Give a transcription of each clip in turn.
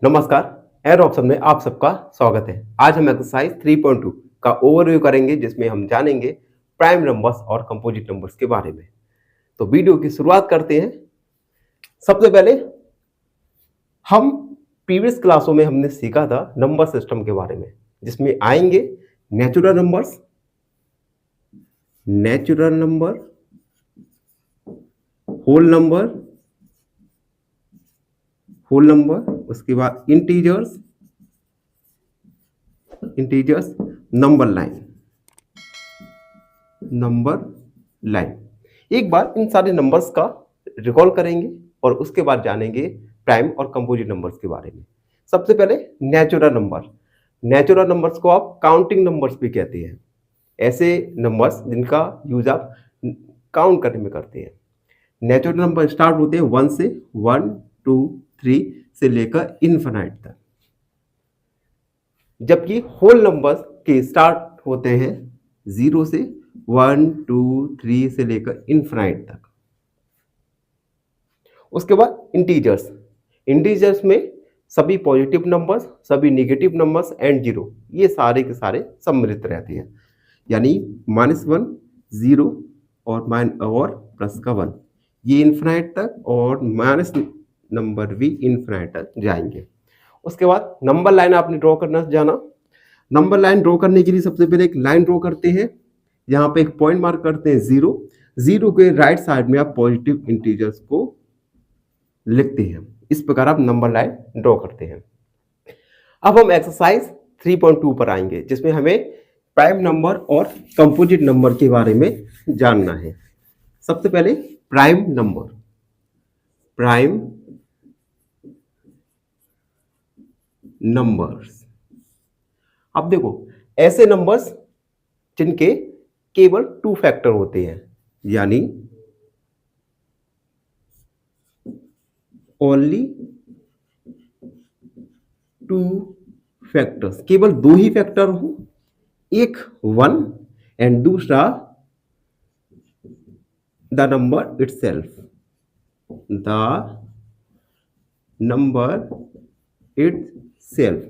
नमस्कार, air option में आप सबका स्वागत है। आज हम एक्सरसाइज 3.2 का ओवरव्यू करेंगे जिसमें हम जानेंगे प्राइम नंबर्स और कंपोजिट नंबर्स के बारे में। तो वीडियो की शुरुआत करते हैं। सबसे पहले हम प्रीवियस क्लासों में हमने सीखा था नंबर सिस्टम के बारे में, जिसमें आएंगे नेचुरल नंबर, होल नंबर, उसके बाद इंटीजर्स, नंबर लाइन। एक बार इन सारे नंबर्स का रिकॉल करेंगे और उसके बाद जानेंगे प्राइम और कंपोजिट नंबर्स के बारे में। सबसे पहले नेचुरल नंबर्स को आप काउंटिंग नंबर्स भी कहते हैं। ऐसे नंबर्स जिनका यूज आप काउंट करने में करते हैं। नेचुरल नंबर स्टार्ट होते हैं 1 से, 1 2 3 से लेकर इनफिनाइट तक, जबकि होल नंबर्स के स्टार्ट होते हैं 0 से, 1 2 3 से लेकर इनफिनाइट तक। उसके बाद इंटीजर्स में सभी पॉजिटिव नंबर्स, सभी नेगेटिव नंबर्स एंड 0, ये सारे के सारे सम्मिलित रहते हैं। यानी -1 0 और प्लस का 1, ये इनफिनाइट तक और माइनस नंबर भी इनफिनाइट तक जाएंगे। उसके बाद नंबर लाइन आपने ड्रॉ करना जाना। नंबर लाइन ड्रॉ करने के लिए सबसे पहले एक लाइन ड्रॉ करते हैं। यहाँ पे एक पॉइंट मार्क करते हैं 0 के राइट साइड में आप पॉजिटिव इंटीजर्स को लिखते हैं। इस प्रकार आप नंबर लाइन ड्रॉ करते हैं। अब हम एक्सरसाइज 3.2 पर आएंगे, जिसमें हमें प्राइम नंबर और कंपोजिट नंबर के बारे में जानना है। सबसे पहले प्राइम नंबर्स। अब देखो, ऐसे नंबर्स जिनके केवल 2 फैक्टर होते हैं, यानी ओनली 2 फैक्टर्स, केवल 2 ही फैक्टर हो, एक 1 एंड दूसरा द नंबर इटसेल्फ।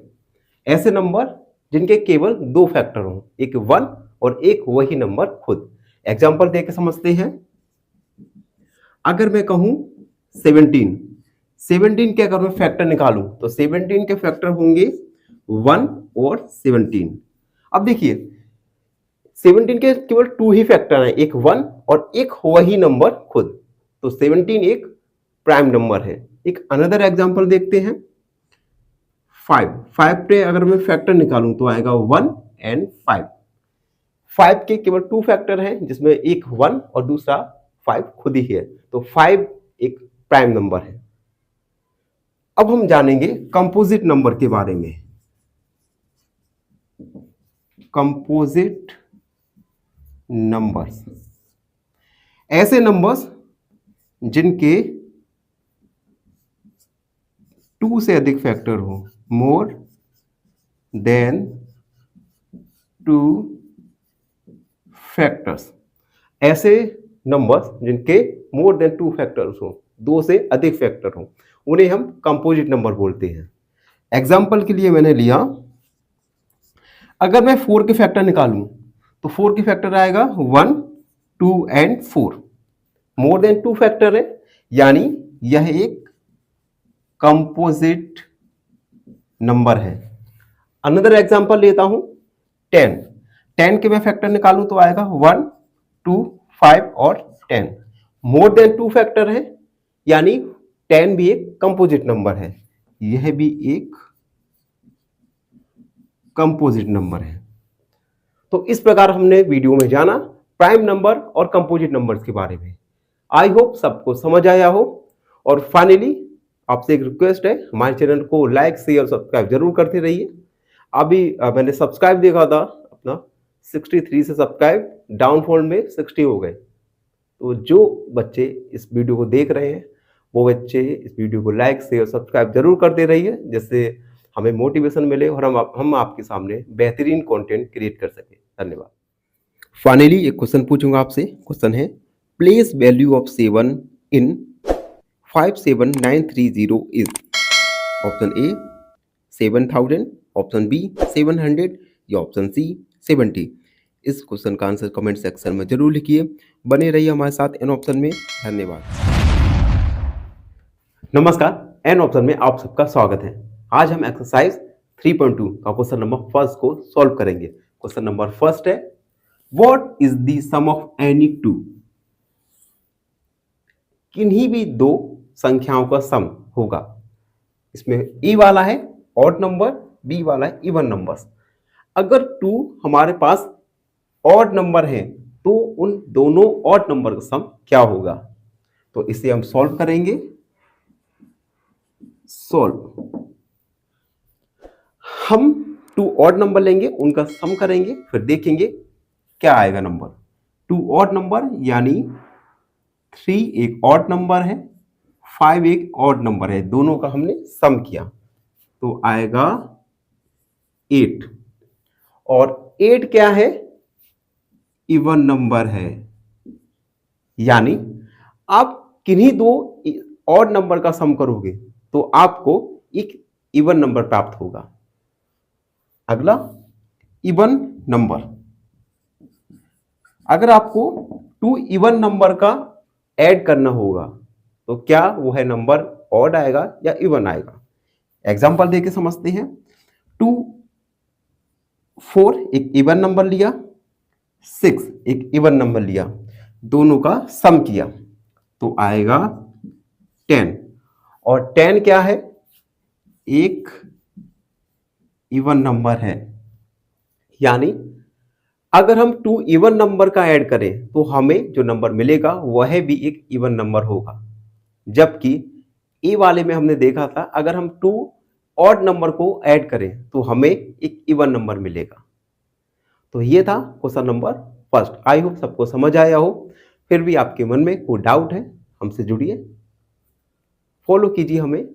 ऐसे नंबर जिनके केवल 2 फैक्टर हो, एक 1 और एक वही नंबर खुद। एग्जांपल देके समझते हैं। अगर मैं कहूं 17 के अगर मैं फैक्टर निकालूं तो 17 के फैक्टर होंगे 1 और 17। अब देखिए, 17 के केवल 2 ही फैक्टर हैं, एक 1 और एक वही नंबर खुद। तो 17 एक प्राइम नंबर है। एक अनदर एग्जांपल देखते हैं। 5 पे अगर मैं फैक्टर निकालूं तो आएगा 1 एंड 5। 5 के केवल 2 फैक्टर हैं, जिसमें एक 1 और दूसरा 5 खुद ही है। तो 5 एक प्राइम नंबर है। अब हम जानेंगे कंपोजिट नंबर के बारे में। कंपोजिट नंबर्स, ऐसे नंबर्स जिनके 2 से अधिक फैक्टर हो, मोर देन 2 फैक्टर्स। ऐसे नंबर्स जिनके मोर देन 2 फैक्टर्स हो, 2 से अधिक फैक्टर हो, उन्हें हम कंपोजिट नंबर बोलते हैं। एग्जाम्पल के लिए मैंने लिया, अगर मैं 4 के फैक्टर निकालूं तो 4 के फैक्टर आएगा 1 2 एंड 4। मोर देन 2 फैक्टर है, यानी यह एक कंपोजिट नंबर है। अनदर एग्जांपल लेता हूं 10 के मैं फैक्टर निकालूं तो आएगा 1 2 5 और 10। मोर देन 2 फैक्टर है, यानी 10 भी एक कंपोजिट नंबर है। यह भी एक कंपोजिट नंबर है। तो इस प्रकार हमने वीडियो में जाना प्राइम नंबर और कंपोजिट नंबर्स के बारे में। आई होप सबको समझ आया हो। और फाइनली आपसे एक रिक्वेस्ट है, हमारे चैनल को लाइक शेयर सब्सक्राइब जरूर करते रहिए। अभी मैंने सब्सक्राइब देखा था अपना 63 से सब्सक्राइब डाउनफॉल में 60 हो गए। तो जो बच्चे इस वीडियो को देख रहे हैं वो बच्चे इस वीडियो को लाइक शेयर सब्सक्राइब जरूर करते रहिए, जिससे हमें मोटिवेशन मिले और हम आपके सामने बेहतरीन कंटेंट क्रिएट कर सकें। धन्यवाद। फाइनली एक क्वेश्चन पूछूंगा आपसे। क्वेश्चन है, place value of 7 in 57930 is option A 7000, option B 700 या ऑप्शन सी 70। इस क्वेश्चन का आंसर कमेंट सेक्शन में जरूर लिखिए। बने रहिए हमारे साथ एन ऑप्शन में। धन्यवाद। नमस्कार, एन ऑप्शन में आप सबका स्वागत है। आज हम एक्सरसाइज 3.2 का क्वेश्चन नंबर फर्स्ट को सॉल्व करेंगे। क्वेश्चन नंबर फर्स्ट है, what is the sum of any two? किन्हीं भी दो संख्याओं का सम होगा। इसमें ए वाला है ऑड नंबर, बी वाला है इवन नंबर्स। अगर टू हमारे पास ऑड नंबर है तो उन दोनों ऑड नंबर का सम क्या होगा? तो इसे हम सॉल्व करेंगे। सॉल्व, हम टू ऑड नंबर लेंगे, उनका सम करेंगे, फिर देखेंगे क्या आएगा नंबर। टू ऑड नंबर यानी 3 एक ऑड नंबर है, 5 एक ऑड नंबर है, दोनों का हमने सम किया तो आएगा 8। और 8 क्या है? इवन नंबर है। यानी आप किन्हीं दो ऑड नंबर का सम करोगे तो आपको एक इवन नंबर प्राप्त होगा। अगला इवन नंबर, अगर आपको 2 इवन नंबर का ऐड करना होगा तो क्या वो है नंबर ऑड आएगा या इवन आएगा? एग्जांपल देके समझते हैं। 2 4 एक इवन नंबर लिया, 6 एक इवन नंबर लिया, दोनों का सम किया तो आएगा 10। और 10 क्या है? एक इवन नंबर है। यानी अगर हम 2 इवन नंबर का ऐड करें तो हमें जो नंबर मिलेगा वह भी एक इवन नंबर होगा। जबकि ए वाले में हमने देखा था अगर हम 2 ऑड नंबर को ऐड करें तो हमें एक इवन नंबर मिलेगा। तो ये था क्वेश्चन नंबर फर्स्ट। आई होप सबको समझ आया हो। फिर भी आपके मन में कोई डाउट है, हमसे जुड़िए, फॉलो कीजिए हमें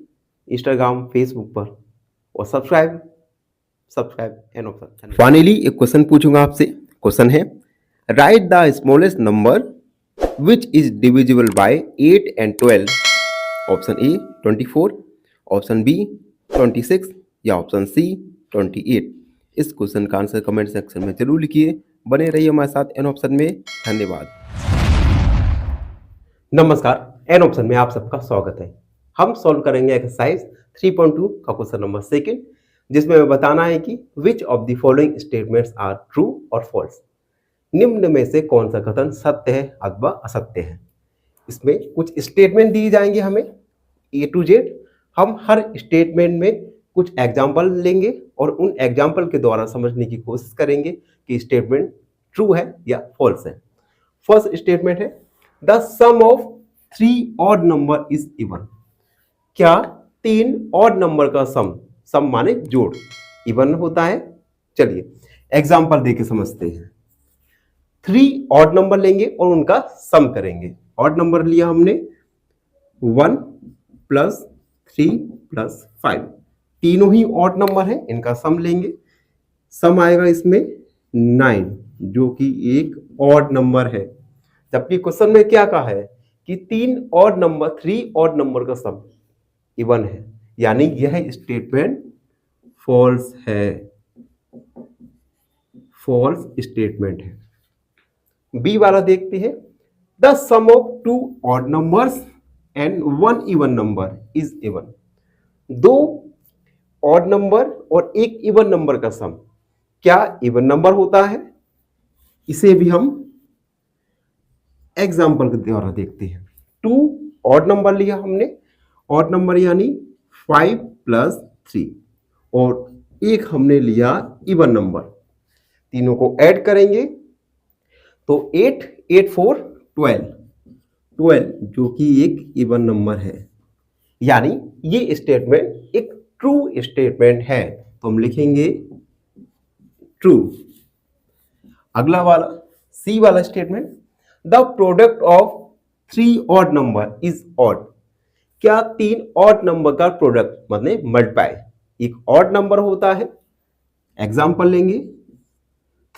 इंस्टाग्राम, फेसबुक पर और सब्सक्राइब एन ऑप्शन। फाइनली एक क्वेश्चन पूछूंगा आपसे। क्वेश्चन है, write the smallest number which is divisible by 8 and 12। Option A 24, option B 26 या ऑप्शन सी 28। इस क्वेश्चन का आंसर कमेंट सेक्शन में जरूर लिखिए। बने रहिए हमारे साथ एन ऑप्शन में। धन्यवाद। नमस्कार, एन ऑप्शन में आप सबका स्वागत है। हम सॉल्व करेंगे एक्सरसाइज 3.2 का क्वेश्चन नंबर सेकंड, जिसमें हमें बताना है कि which of the following statements are true और फॉल्स। निम्न में से कौन सा कथन सत्य है अथवा असत्य है। इसमें कुछ स्टेटमेंट दिए जाएंगे हमें ए टू जेड। हम हर स्टेटमेंट में कुछ एग्जाम्पल लेंगे और उन एग्जाम्पल के द्वारा समझने की कोशिश करेंगे कि स्टेटमेंट ट्रू है या फॉल्स है। फर्स्ट स्टेटमेंट है, the sum of 3 odd number is even. क्या 3 ऑड नंबर का सम माने जोड़, इवन होता है? चलिए एग्जाम्पल देके समझते हैं। 3 ऑड नंबर लेंगे और उनका सम करेंगे। ऑड नंबर लिया हमने 1 + 3 + 5, तीनों ही ऑड नंबर है, इनका सम लेंगे। सम आएगा इसमें 9 जो कि एक ऑड नंबर है। जबकि क्वेश्चन में क्या कहा है कि 3 ऑड नंबर का सम इवन है, यानी यह स्टेटमेंट फॉल्स है। फॉल्स स्टेटमेंट है। बी वाला देखते हैं, the sum of 2 odd numbers and 1 even number is even. 2 odd number और एक इवन नंबर का सम क्या इवन नंबर होता है? इसे भी हम एग्जाम्पल के द्वारा देखते हैं। 2 ऑड नंबर लिया हमने, ऑड नंबर यानी 5 + 3, और एक हमने लिया इवन नंबर। तीनों को ऐड करेंगे तो 8 8 4 12 जो कि एक इवन नंबर है। यानी ये स्टेटमेंट एक ट्रू स्टेटमेंट है, तो हम लिखेंगे ट्रू। अगला वाला सी वाला statement, the product of 3 odd number is odd. क्या 3 ऑड नंबर का प्रोडक्ट मतलब मल्टीप्लाई एक ऑड नंबर होता है? एग्जांपल लेंगे,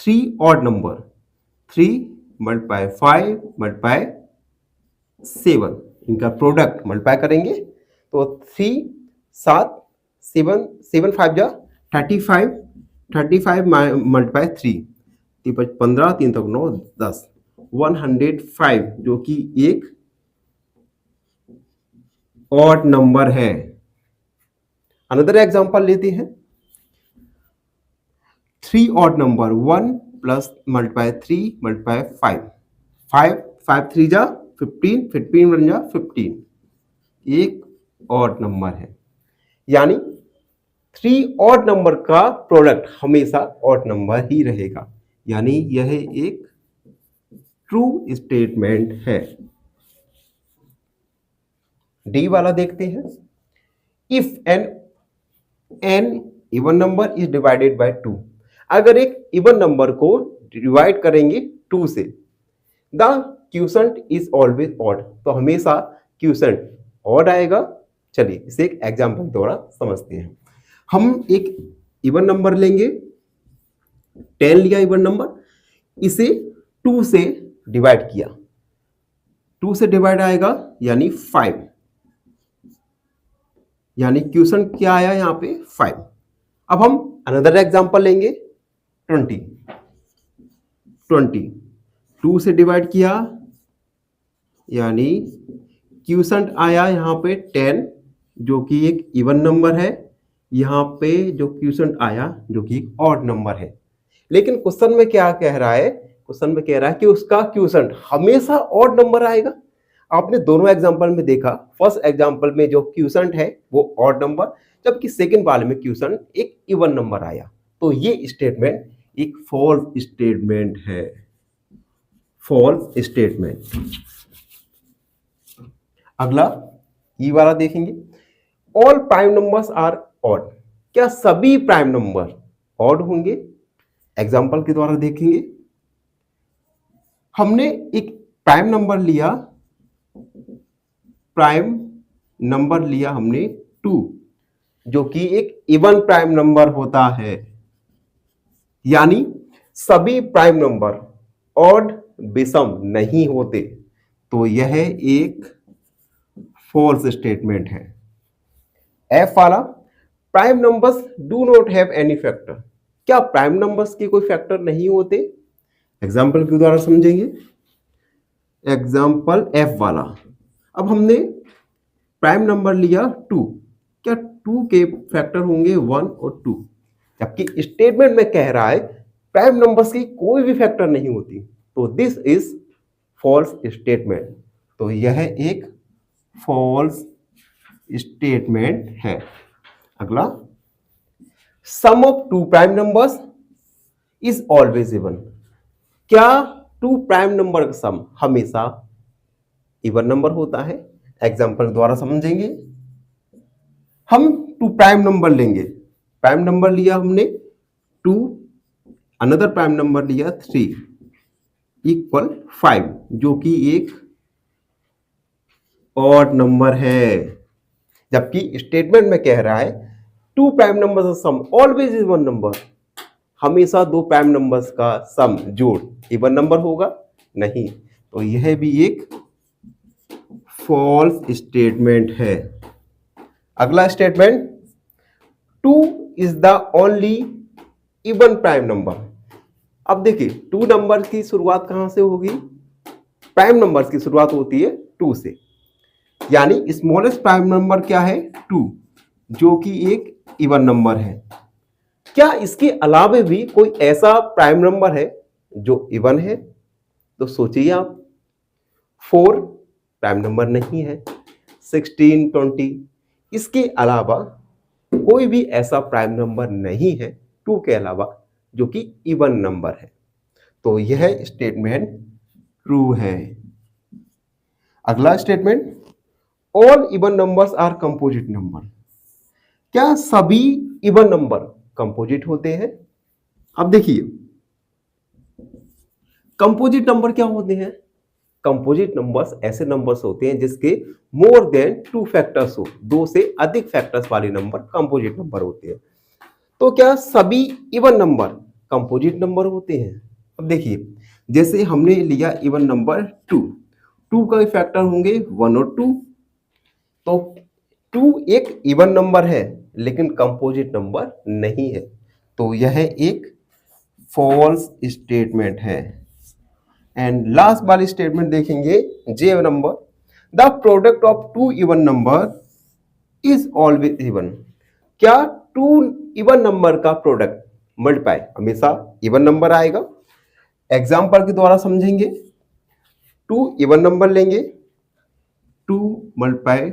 3 ऑड नंबर, 3 × 5 × 7, इनका प्रोडक्ट मल्टीप्लाई करेंगे तो 3 7 7 5 जा 35, 35 मल्टीप्लाई 3, 15, 3 तक 9, 10, 105 जो कि एक ऑड नंबर है। अनदर एग्जांपल लेते हैं, 3 odd number 1 plus multiply 3 multiply 5, 5 3 जा 15, 15 बन जा 15, एक ऑड नंबर है। यानी 3 ऑड नंबर का प्रोडक्ट हमेशा ऑड नंबर ही रहेगा, यानी यह एक ट्रू स्टेटमेंट है। डी वाला देखते हैं, if an even number is divided by 2, अगर एक इवन नंबर को डिवाइड करेंगे 2 से, the quotient is always odd, तो हमेशा क्यूसेंट ऑड आएगा। चलिए इसे एक एग्जांपल द्वारा समझते हैं। हम एक इवन नंबर लेंगे, 10 लिया इवन नंबर, इसे 2 से डिवाइड किया, 2 से डिवाइड आएगा यानी 5, यानी क्यूसेंट क्या आया यहां पे 5। अब हम अनदर एग्जांपल लेंगे, 20, 2 से डिवाइड किया यानी क्यूसेंट आया यहां पे 10 जो कि एक इवन नंबर है, यहां पे जो क्यूसेंट आया जो कि एक ऑड नंबर है। लेकिन क्वेश्चन में क्या कह रहा है, क्वेश्चन में कह रहा है कि उसका क्यूसेंट हमेशा ऑड नंबर आएगा। आपने दोनों एग्जांपल में देखा, फर्स्ट एग्जांपल में जो क्यूसेंट है वो ऑड नंबर, जबकि सेकंड वाले में क्यूसेंट एक इवन नंबर आया। तो ये स्टेटमेंट एक फॉल्स स्टेटमेंट है, फॉल्स स्टेटमेंट। अगला ये वाला देखेंगे, all prime numbers are odd, क्या सभी प्राइम नंबर ऑड होंगे? एग्जांपल के द्वारा देखेंगे, हमने एक प्राइम नंबर लिया हमने 2 जो कि एक इवन प्राइम नंबर होता है, यानी सभी प्राइम नंबर ऑड विषम नहीं होते, तो यह एक फॉल्स स्टेटमेंट है। एफ वाला, prime numbers do not have any factor, क्या प्राइम नंबर्स के कोई फैक्टर नहीं होते? एग्जाम्पल के द्वारा समझेंगे। एग्जाम्पल एफ वाला, अब हमने प्राइम नंबर लिया 2, क्या 2 के फैक्टर होंगे 1 और 2, जबकि स्टेटमेंट में कह रहा है प्राइम नंबर्स की कोई भी फैक्टर नहीं होती, तो दिस इज फॉल्स स्टेटमेंट। तो यह एक फॉल्स स्टेटमेंट है। अगला, sum of 2 prime numbers is always even, क्या 2 प्राइम नंबर का सम हमेशा इवन नंबर होता है? एग्जाम्पल द्वारा समझेंगे। हम 2 प्राइम नंबर लेंगे, प्राइम नंबर लिया हमने 2, अनदर प्राइम नंबर लिया 3 इक्वल 5 जो कि एक ऑड नंबर है, जबकि स्टेटमेंट में कह रहा है 2 प्राइम नंबर्स का सम ऑलवेज इज वन नंबर, हमेशा 2 प्राइम नंबर्स का सम जोड़ इवन नंबर होगा नहीं, तो यह भी एक फॉल्स स्टेटमेंट है। अगला statement, 2 is the only even prime number. अब देखिए 2 नंबर की शुरुआत कहां से होगी? प्राइम नंबर्स की शुरुआत होती है 2 से, यानी स्मॉलेस्ट प्राइम नंबर क्या है 2 जो कि एक इवन नंबर है। क्या इसके अलावा भी कोई ऐसा प्राइम नंबर है जो इवन है? तो सोचिए आप, 4 प्राइम नंबर नहीं है, 16, 20, इसके अलावा कोई भी ऐसा प्राइम नंबर नहीं है 2 के अलावा जो कि इवन नंबर है, तो यह स्टेटमेंट ट्रू है। अगला statement, all even numbers are composite number, क्या सभी इवन नंबर कंपोजिट होते हैं? अब देखिए कंपोजिट नंबर क्या होते हैं? कंपोजिट नंबर्स ऐसे नंबर्स होते हैं जिसके मोर देन 2 फैक्टर्स हो, 2 से अधिक फैक्टर्स वाले नंबर कंपोजिट नंबर होते हैं। तो क्या सभी इवन नंबर कंपोजिट नंबर होते हैं? अब देखिए जैसे हमने लिया इवन नंबर 2 का फैक्टर होंगे 1 और 2, तो 2 एक इवन नंबर है लेकिन कंपोजिट नंबर नहीं है, तो यह एक फॉल्स स्टेटमेंट है। एंड लास्ट वाली स्टेटमेंट देखेंगे, जे number, the product of two even number is always even. क्या टू इवन नंबर का प्रोडक्ट मल्टीप्लाई हमेशा इवन नंबर आएगा? एग्जाम्पल के द्वारा समझेंगे। टू इवन नंबर लेंगे, 2 मल्टीप्लाई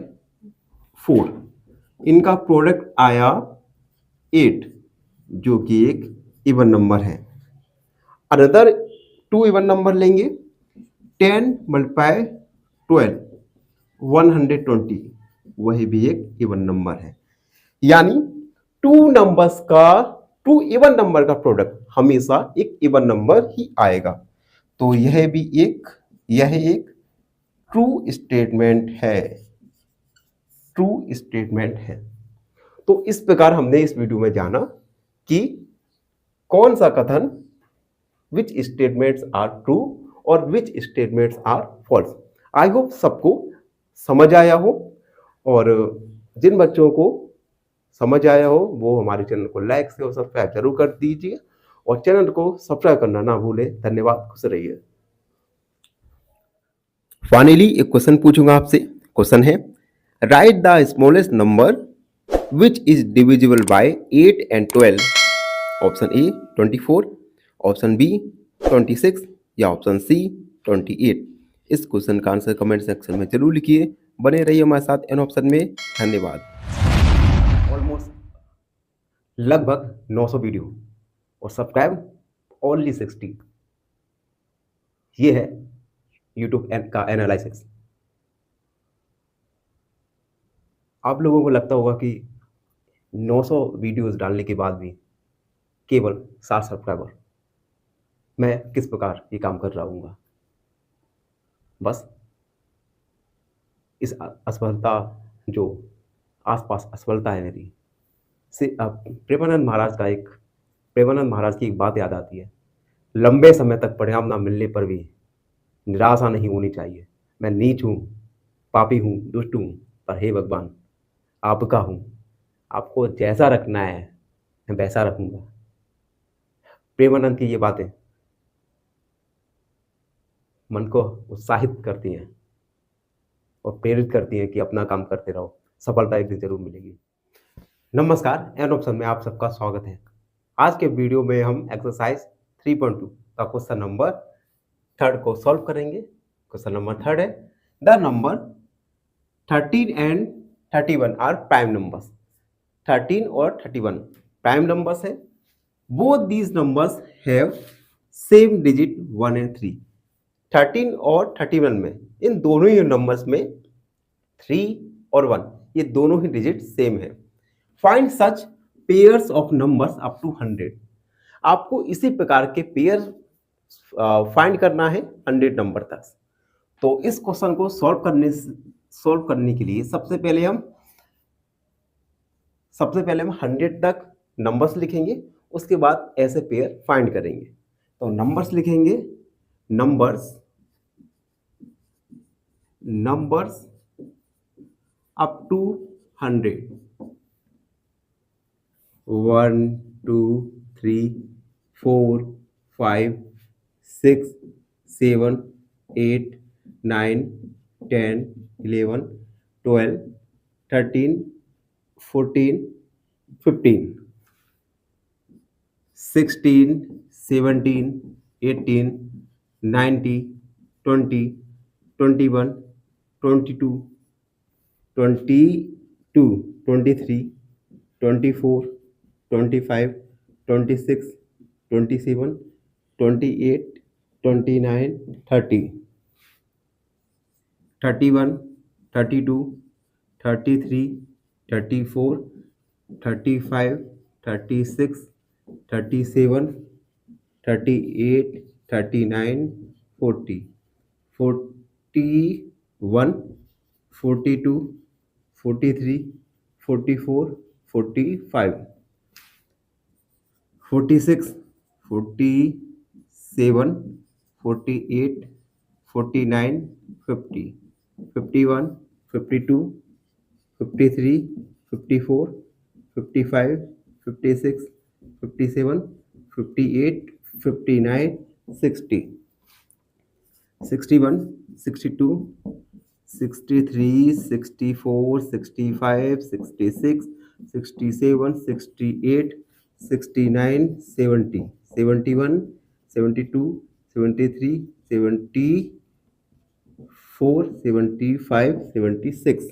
4, इनका प्रोडक्ट आया 8, जो कि एक इवन नंबर है। अनदर 2 इवन नंबर लेंगे, 10 मल्टीप्लाई 12, 120, वही भी एक इवन नंबर है। यानी टू इवन नंबर का प्रोडक्ट हमेशा एक इवन नंबर ही आएगा। तो यह एक ट्रू स्टेटमेंट है, ट्रू स्टेटमेंट है। तो इस प्रकार हमने इस वीडियो में जाना कि कौन सा कथन, विच स्टेटमेंट्स आर ट्रू और which statements are false. I hope सबको समझ आया हो, और जिन बच्चों को समझ आया हो वो हमारे चैनल को लाइक से और सब्सक्राइब जरूर कर दीजिए, और चैनल को सब्सक्राइब करना ना भूलें। धन्यवाद, खुश रहिए। फाइनली एक क्वेश्चन पूछूंगा आपसे। क्वेश्चन है, write the smallest number which is divisible by 8 and 12। Option A 24, option B 26 या ऑप्शन सी 28। इस क्वेश्चन का आंसर कमेंट सेक्शन में जरूर लिखिए। बने रहिए हमारे साथ एन ऑप्शन में। धन्यवाद। ऑलमोस्ट लगभग 900 वीडियो और सब्सक्राइब ओनली 60। ये है यूट्यूब का एनालिसिस। आप लोगों को लगता होगा कि 900 वीडियोस डालने के बाद भी केवल 7 सब्सक्राइबर, मैं किस प्रकार ये काम कर रहा हूँ। बस इस असफलता, जो आसपास असफलता है मेरी, से प्रेमानंद महाराज की एक बात याद आती है, लंबे समय तक परिणाम ना मिलने पर भी निराशा नहीं होनी चाहिए। मैं नीच हूँ, पापी हूँ, दुष्ट हूँ, पर हे भगवान आपका हूँ। आपको जैसा रखना है मैं वैसा रखूँगा। प्रेमानंद की ये बातें मन को उत्साहित करती हैं और प्रेरित करती हैं कि अपना काम करते रहो, सफलता एक दिन जरूर मिलेगी। नमस्कार, एन ऑप्शन में आप सबका स्वागत है। आज के वीडियो में हम एक्सरसाइज 3.2 का क्वेश्चन नंबर 3 को सॉल्व करेंगे। क्वेश्चन नंबर 3 है, the number 13 and 31 are prime numbers. 13 और 31 प्राइम नंबर्स है। Both these numbers have same digit 1 and 3। 13 और 31 में, इन दोनों ही नंबर्स में 3 और 1 ये दोनों ही डिजिट सेम है। Find such pairs of numbers up to 100। आपको इसी प्रकार के पेयर फाइंड करना है 100 नंबर तक। तो इस क्वेश्चन को सॉल्व करने के लिए सबसे पहले हम 100 तक नंबर्स लिखेंगे, उसके बाद ऐसे पेयर फाइंड करेंगे। तो नंबर्स लिखेंगे, नंबर्स अप टू 100, 1 2 3 4 5 6 7 8 9 10 11 12 13 14 15 16 17 18 19 20 21 22 22 23 24 25 26 27 28 29 30 31 32 33 34 35 36 37 38 39 40 41 42 43 44 45 46 47 48 49 50 51 52 53 54 55, 56, 57, 58, 59, 60, 61, 62, 63, 64, 65, 66, 67, 68, 69, 70, 71, 72, 73, 74, 75, 76,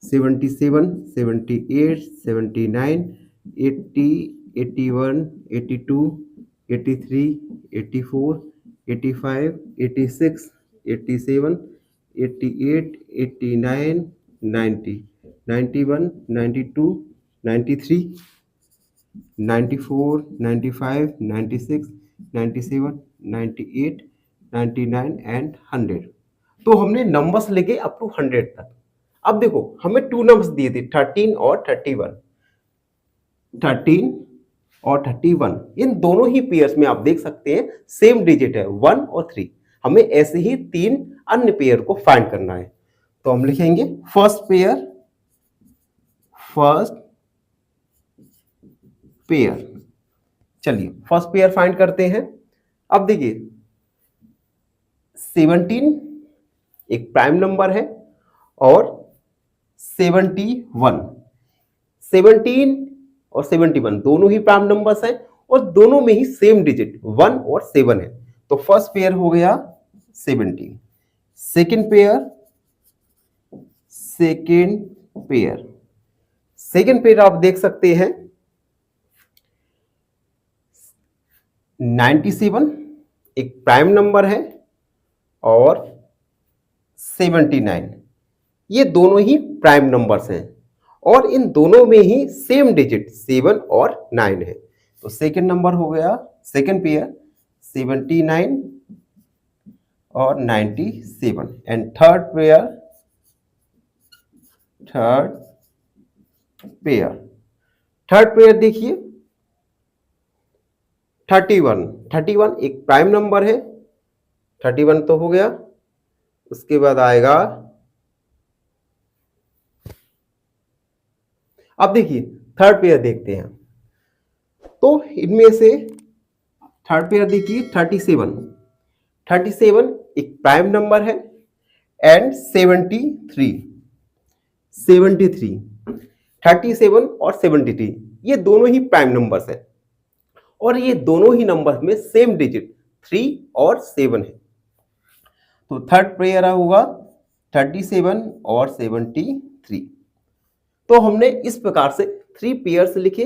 77, 78, 79, 80, 81, 82, 83, 84, 85, 86, 87, 88, 89, 90, 91, 92, 93, 94, 95, 96, 97, 98, 99 एंड 100। तो हमने नंबर्स लेके अप टू 100 तक। अब देखो हमें टू नंबर्स दिए थे 13 और 31। 13 और 31 इन दोनों ही पेयर्स में आप देख सकते हैं सेम डिजिट है 1 और 3। हमें ऐसे ही तीन अन्य पेयर को फाइंड करना है। तो हम लिखेंगे फर्स्ट पेयर। चलिए फर्स्ट पेयर फाइंड करते हैं। अब देखिए 17 एक प्राइम नंबर है और 71, 17 और 71 दोनों ही प्राइम नंबर्स हैं और दोनों में ही सेम डिजिट 1 और 7 है। तो फर्स्ट पेयर हो गया 17। सेकंड पेयर आप देख सकते हैं 97 एक प्राइम नंबर है और 79 ये दोनों ही प्राइम नंबर्स हैं और इन दोनों में ही सेम डिजिट 7 और 9 है। तो सेकंड नंबर हो गया सेकंड पेयर 79 और 97 एंड थर्ड पेयर देखिए 31 एक प्राइम नंबर है 31 तो हो गया। उसके बाद आएगा अब देखिए थर्ड पेयर देखते हैं। तो इनमें से थर्ड पेयर देखिए 37 एक प्राइम नंबर है एंड 73 37 और 73 ये दोनों ही प्राइम नंबर्स हैं और ये दोनों ही नंबर्स में सेम डिजिट 3 और 7 है। तो थर्ड पेयर होगा 37 और 73। तो हमने इस प्रकार से 3 पेयर्स लिखे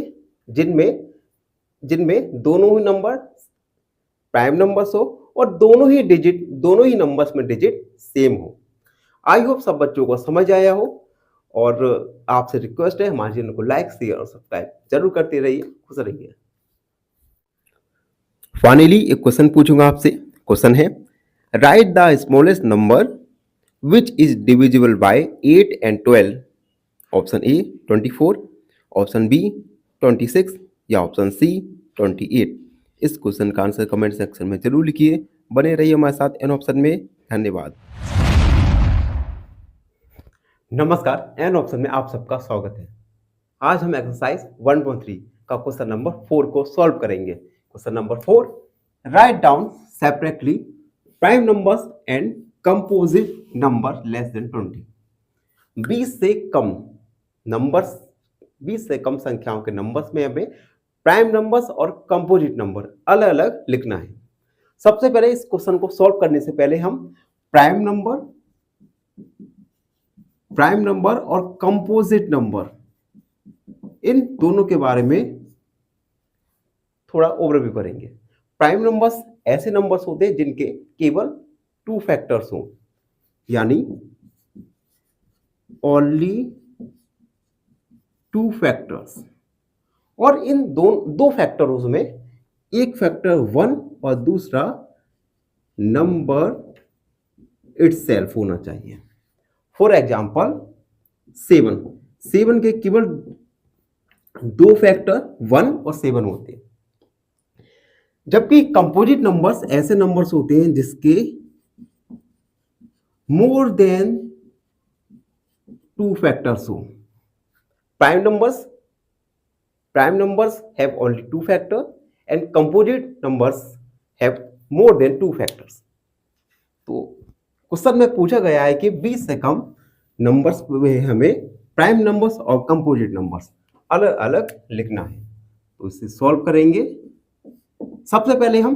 जिनमें दोनों ही नंबर प्राइम नंबर्स हो और दोनों ही नंबर्स में डिजिट सेम हो। आई होप सब बच्चों को समझ आया हो और आपसे रिक्वेस्ट है हमारे चैनल को लाइक शेयर और सब्सक्राइब जरूर करते रहिए। खुश रहिए। फाइनली एक क्वेश्चन पूछूंगा आपसे। क्वेश्चन है write the smallest number which is divisible by 8 and 12। Option A 24, option B 26 या ऑप्शन सी 28। इस क्वेश्चन का आंसर कमेंट सेक्शन में जरूर लिखिए। बने रहिए हमारे साथ एन ऑप्शन में। धन्यवाद। नमस्कार, एन ऑप्शन में आप सबका स्वागत है। आज हम एक्सरसाइज 1.3 का क्वेश्चन नंबर 4 को सॉल्व करेंगे। Question number 4, write down separately prime numbers and composite number less than 20। 20 से कम संख्याओं के नंबर्स में हमें प्राइम नंबर्स और कंपोजिट नंबर अलग अलग लिखना है। सबसे पहले इस क्वेश्चन को सॉल्व करने से पहले हम प्राइम नंबर और कंपोजिट नंबर इन दोनों के बारे में थोड़ा ओवरव्यू करेंगे। प्राइम नंबर्स ऐसे नंबर्स होते हैं जिनके केवल 2 फैक्टर्स हों, यानी ओनली 2 फैक्टर्स, और इन दो फैक्टर्स में एक फैक्टर 1 और दूसरा नंबर इटसेल्फ होना चाहिए। फॉर एग्जाम्पल 7 के केवल 2 फैक्टर 1 और 7 होते हैं, जबकि कंपोजिट नंबर्स ऐसे नंबर्स होते हैं जिसके मोर देन 2 फैक्टर्स हो। Prime numbers prime numbers have only two factors and composite numbers have more than two factors. तो क्वेश्चन में पूछा गया है कि 20 से कम नंबर्स में हमें प्राइम नंबर्स और कंपोजिट नंबर्स अलग अलग लिखना है। तो इसे सॉल्व करेंगे। सबसे पहले हम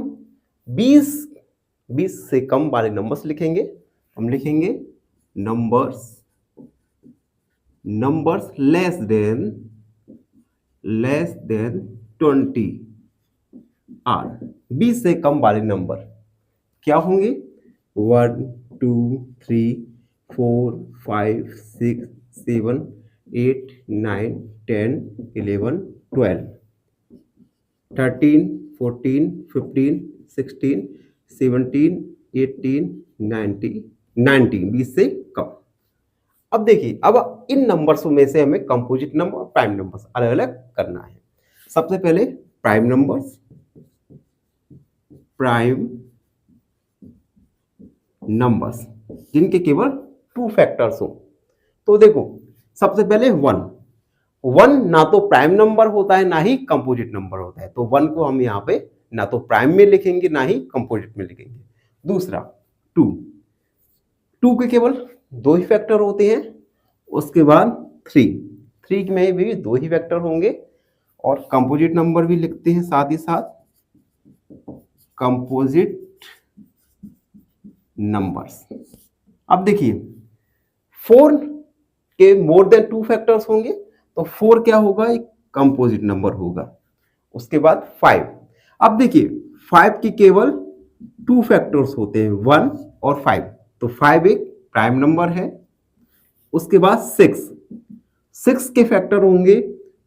20 से कम वाले नंबर्स लिखेंगे। हम लिखेंगे नंबर्स लेस देन 20 आर। 20 से कम वाले नंबर क्या होंगे? 1 2 3 4 5 6 7 8 9 10 11 12 13 14 15 16 17 18 19 20 से कम। अब देखिए, अब इन नंबर्स में से हमें कंपोजिट नंबर और प्राइम नंबर्स अलग अलग करना है। सबसे पहले प्राइम नंबर्स जिनके केवल टू फैक्टर्स हो। तो देखो, सबसे पहले 1 ना तो प्राइम नंबर होता है ना ही कंपोजिट नंबर होता है। तो 1 को हम यहाँ पे ना तो प्राइम में लिखेंगे ना ही कंपोजिट में लिखेंगे। दूसरा 2 के केवल दो ही फैक्टर होते हैं। उसके बाद 3 में भी दो ही फैक्टर होंगे। और कंपोजिट नंबर भी लिखते हैं साथ ही साथ, कंपोजिट नंबर्स। अब देखिए, 4 के मोर देन 2 फैक्टर्स होंगे। तो 4 क्या होगा? एक कंपोजिट नंबर होगा। उसके बाद 5। अब देखिए, 5 की केवल 2 फैक्टर्स होते हैं, 1 और 5। तो 5 एक प्राइम नंबर है। उसके बाद 6 के फैक्टर होंगे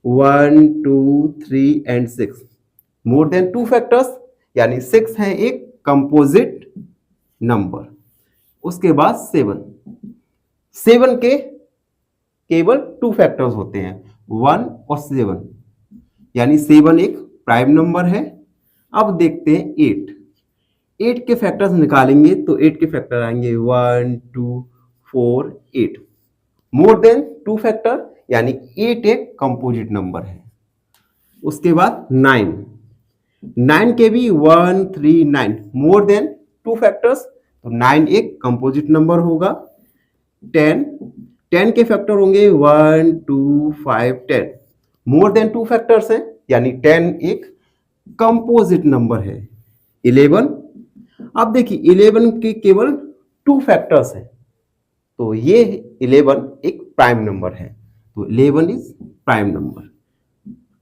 1 2 3 एंड 6। मोर देन 2 फैक्टर्स यानी 6 है एक कंपोजिट नंबर। उसके बाद 7 के केवल 2 फैक्टर्स होते हैं, 1 और 7, यानी 7 एक प्राइम नंबर है। अब देखते हैं 8 के फैक्टर्स निकालेंगे तो 8 के फैक्टर आएंगे 1 2 4 8। मोर देन 2 फैक्टर यानी 8 एक कंपोजिट नंबर है। उसके बाद 9 के भी 1 3 9। मोर देन 2 फैक्टर्स तो 9 एक कंपोजिट नंबर होगा। 10 के फैक्टर होंगे 1 2 5 10। मोर देन 2 फैक्टर्स हैं यानी 10 एक कंपोजिट नंबर है। 11। अब देखिए, 11 के केवल 2 फैक्टर्स हैं, तो ये 11 एक प्राइम नंबर है। तो 11 इज प्राइम नंबर।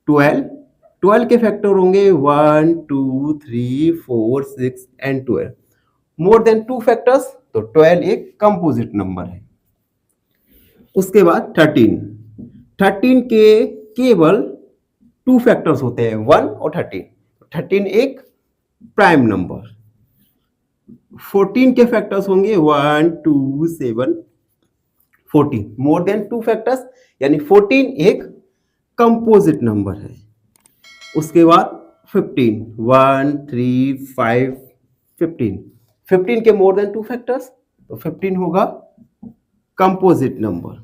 12 के फैक्टर होंगे 1 2 3 4 6 एंड 12। मोर देन 2 फैक्टर्स तो 12 एक कंपोजिट नंबर है। उसके बाद 13 के केवल 2 फैक्टर्स होते हैं, 1 और 13। 13 एक प्राइम नंबर। 14 के फैक्टर्स होंगे 1 2 7 14। मोर देन 2 फैक्टर्स यानी 14 एक कंपोजिट नंबर है। उसके बाद 15 1 3 5 15 के मोर देन 2 फैक्टर्स तो 15 होगा कंपोजिट नंबर।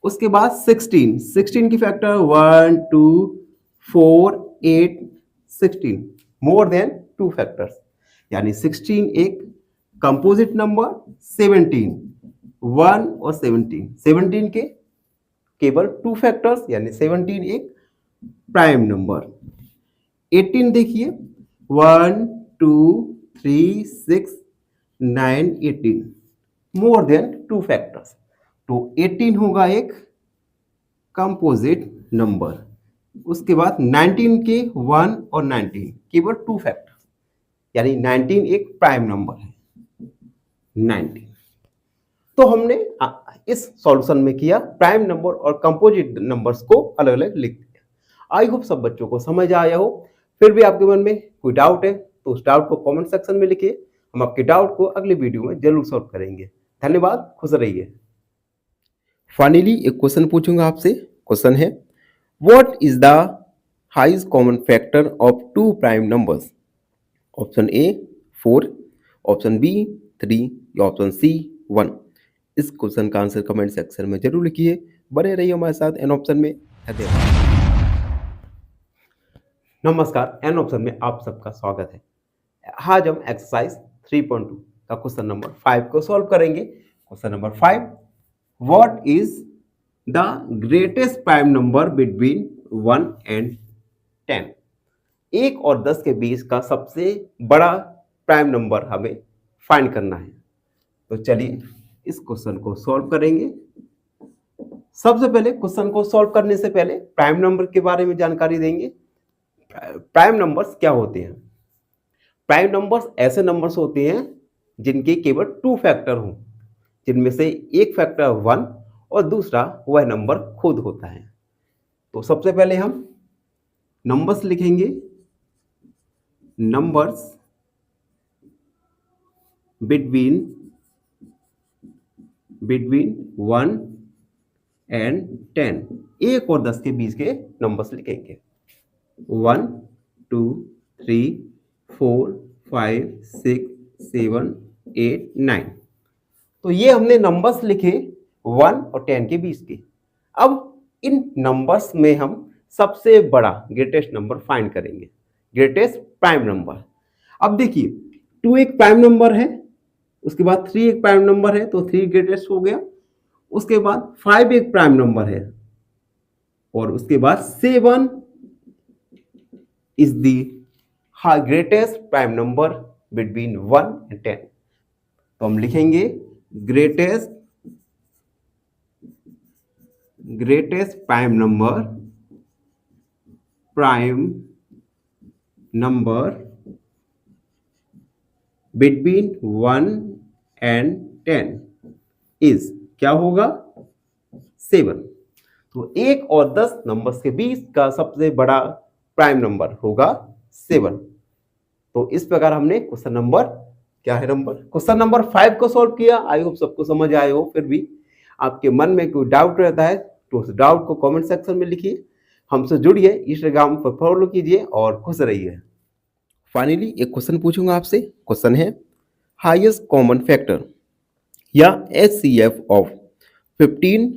उसके बाद 16 की फैक्टर 1 2 4 8 16। मोर देन 2 फैक्टर्स यानी 16 एक कंपोजिट नंबर। 17 1 और 17 के केवल 2 फैक्टर्स यानी 17 एक प्राइम नंबर। 18 देखिए 1 2 3 6 9 18। मोर देन 2 फैक्टर्स तो 18 होगा एक कंपोजिट नंबर। उसके बाद 19 के 1 और 19 केवल 2 फैक्टर्स यानी 19 एक प्राइम नंबर है। 19 तो हमने इस सॉल्यूशन में किया, प्राइम नंबर और कंपोजिट नंबर्स को अलग अलग लिख दिया। आई होप सब बच्चों को समझ आया हो। फिर भी आपके मन में कोई डाउट है तो उस डाउट को कमेंट सेक्शन में लिखिए। हम आपके डाउट को अगले वीडियो में जरूर सॉल्व करेंगे। धन्यवाद, खुश रहिए। फाइनली एक क्वेश्चन पूछूंगा आपसे। क्वेश्चन है, what is the highest common factor of 2 prime numbers? Option A 4, option B 3 या ऑप्शन सी 1। इस क्वेश्चन का आंसर कमेंट सेक्शन में जरूर लिखिए। बने रहिए हमारे साथ एन ऑप्शन में। धन्यवाद। नमस्कार, एन ऑप्शन में आप सबका स्वागत है। आज हम एक्सरसाइज 3.2 का क्वेश्चन नंबर 5 को सॉल्व करेंगे। Question number 5, what is the greatest prime number between 1 and 10? 1 और 10 के बीच का सबसे बड़ा प्राइम नंबर हमें फाइंड करना है। तो चलिए इस क्वेश्चन को सॉल्व करेंगे। सबसे पहले क्वेश्चन को सॉल्व करने से पहले प्राइम नंबर के बारे में जानकारी देंगे। प्राइम नंबर्स क्या होते हैं? प्राइम नंबर्स ऐसे नंबर्स होते हैं जिनके केवल 2 फैक्टर हों, जिनमें से एक फैक्टर 1 और दूसरा वह नंबर खुद होता है। तो सबसे पहले हम नंबर्स लिखेंगे। नंबर्स बिटवीन 1 एंड 10, 1 और 10 के बीच के नंबर्स लिखेंगे। 1 2 3 4 5 6 7 8 9। तो ये हमने नंबर्स लिखे 1 और 10 के बीच के। अब इन नंबर्स में हम सबसे बड़ा ग्रेटेस्ट नंबर फाइंड करेंगे, ग्रेटेस्ट प्राइम नंबर। अब देखिए 2 एक प्राइम नंबर है, उसके बाद 3 एक प्राइम नंबर है, तो 3 ग्रेटेस्ट हो गया। उसके बाद 5 एक प्राइम नंबर है और उसके बाद 7 is the greatest prime number between 1 and 10. तो हम लिखेंगे greatest prime number between 1 and 10 is क्या होगा? 7। तो 1 और 10 नंबर्स के बीच का सबसे बड़ा प्राइम नंबर होगा 7। तो इस प्रकार हमने क्वेश्चन नंबर क्वेश्चन नंबर 5 को सॉल्व किया। आई होप सबको समझ आए हो। फिर भी आपके मन में कोई डाउट रहता है तो उस डाउट को कमेंट सेक्शन में लिखिए। हमसे जुड़िए, इंस्टाग्राम पर फॉलो कीजिए और खुश रहिए। फाइनली एक क्वेश्चन पूछूंगा आपसे। क्वेश्चन है हाईएस्ट कॉमन फैक्टर या HCF of 15,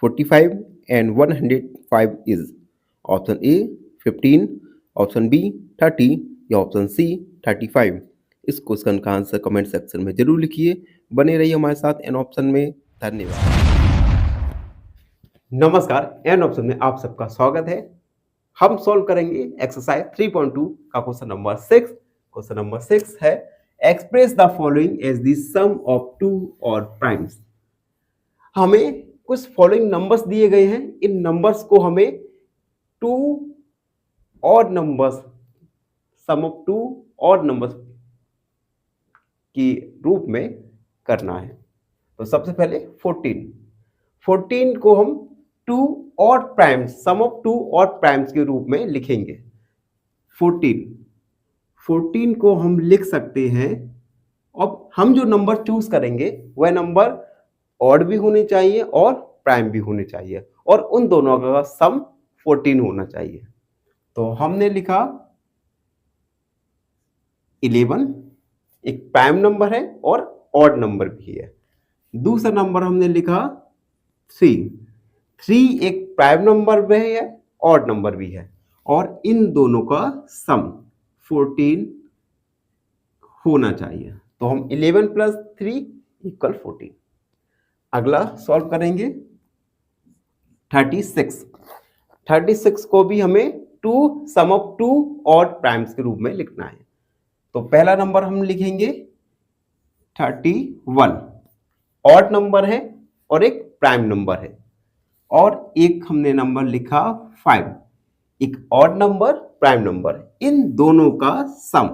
45 and 105 is option A 15, option B 30 या ऑप्शन सी 35। इस क्वेश्चन का आंसर कमेंट सेक्शन में जरूर लिखिए। बने रहिए हमारे साथ एन ऑप्शन में। धन्यवाद। नमस्कार, एन ऑप्शन में आप सबका स्वागत है। हम सॉल्व करेंगे एक्सरसाइज 3.2 का क्वेश्चन नंबर 6। क्वेश्चन नंबर 6 है express the following as the sum of 2 odd primes. हमें कुछ फॉलोइंग नंबर्स दिए गए हैं। इन नंबर्स को हमें 2 odd numbers, sum of 2 odd numbers की रूप में करना है। तो सबसे पहले 14 को हम 2 odd primes, sum of 2 odd primes के रूप में लिखेंगे। 14 को हम लिख सकते हैं। अब हम जो नंबर चूज करेंगे वह नंबर ऑड भी होने चाहिए और प्राइम भी होने चाहिए और उन दोनों का सम 14 होना चाहिए। तो हमने लिखा 11, एक प्राइम नंबर है और ऑड नंबर भी है। दूसरा नंबर हमने लिखा 3 एक प्राइम नंबर भी है, ऑड नंबर भी है और इन दोनों का सम 14 होना चाहिए। तो हम 11 + 3 = 14। अगला सॉल्व करेंगे 36 को भी हमें 2 सम ऑफ 2 ऑड प्राइम्स के रूप में लिखना है। तो पहला नंबर हम लिखेंगे 31, ऑड नंबर है और एक प्राइम नंबर है। और एक हमने नंबर लिखा 5, एक ऑड नंबर, प्राइम नंबर है। इन दोनों का सम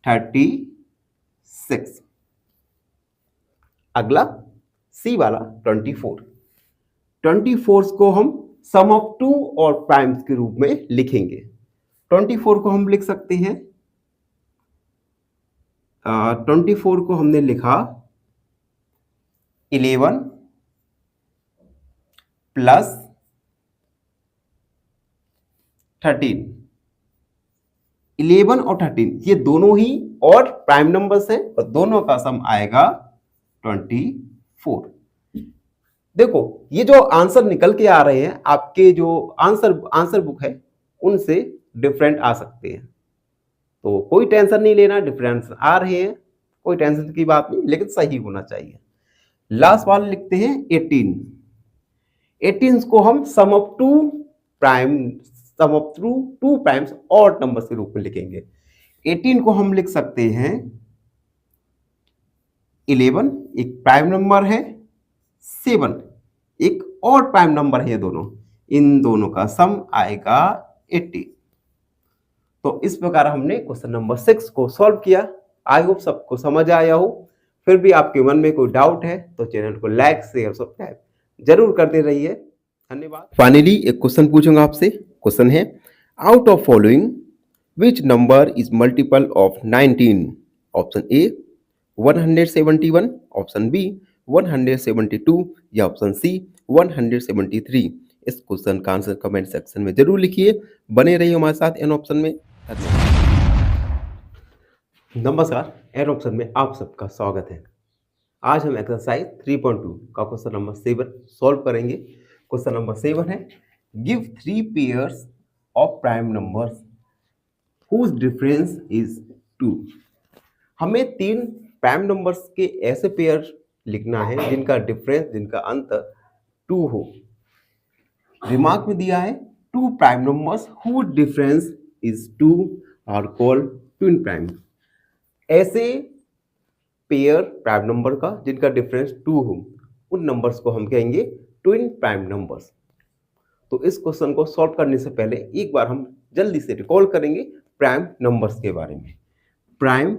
36। अगला सी वाला 24 को हम सम ऑफ 2 और प्राइम्स के रूप में लिखेंगे। 24 को हम लिख सकते हैं 24 को हमने लिखा 11 + 13। 11 और 13 ये दोनों ही ऑड प्राइम नंबर्स हैं और दोनों का सम आएगा 24। देखो ये जो आंसर निकल के आ रहे हैं आपके जो आंसर बुक है उनसे डिफरेंट आ सकते हैं, तो कोई टेंशन नहीं लेना, डिफरेंस आ रहे हैं, कोई टेंशन की बात नहीं, लेकिन सही होना चाहिए। लास्ट वाला लिखते हैं 18। 18 को हम sum of two primes odd number के रूप में लिखेंगे। 18 को हम लिख सकते हैं 11 एक प्राइम नंबर है, 7 एक ऑड प्राइम नंबर है, इन दोनों का सम आएगा 80। तो इस प्रकार हमने क्वेश्चन नंबर 6 को सॉल्व किया। आई होप सबको समझ आया हो। फिर भी आपके मन में कोई डाउट है तो चैनल को लाइक शेयर सब्सक्राइब जरूर करते रहिए। धन्यवाद। फाइनली एक क्वेश्चन पूछूंगा आपसे। क्वेश्चन है, out of following which number is multiple of 19? Option A 171, option B 172 या ऑप्शन सी 173। इस क्वेश्चन का आंसर कमेंट सेक्शन में जरूर लिखिए। बने रहिए हमारे साथ एन ऑप्शन में। नमस्कार, एन ऑप्शन में आप सबका स्वागत है। आज हम एक्सरसाइज 3.2 का क्वेश्चन नंबर 7 सॉल्व करेंगे। क्वेश्चन नंबर 7 है, give 3 pairs of prime numbers whose difference is 2। हमें 3 प्राइम नंबर्स के ऐसे पेयर लिखना है जिनका डिफरेंस, जिनका अंतर 2 हो। रिमार्क में दिया है 2 prime numbers whose difference is 2 are called twin prime. ऐसे पेयर प्राइम नंबर का जिनका डिफरेंस 2 हो, उन नंबर्स को हम कहेंगे ट्विन प्राइम नंबर्स। तो इस क्वेश्चन को सॉल्व करने से पहले एक बार हम जल्दी से रिकॉल करेंगे प्राइम नंबर्स के बारे में। प्राइम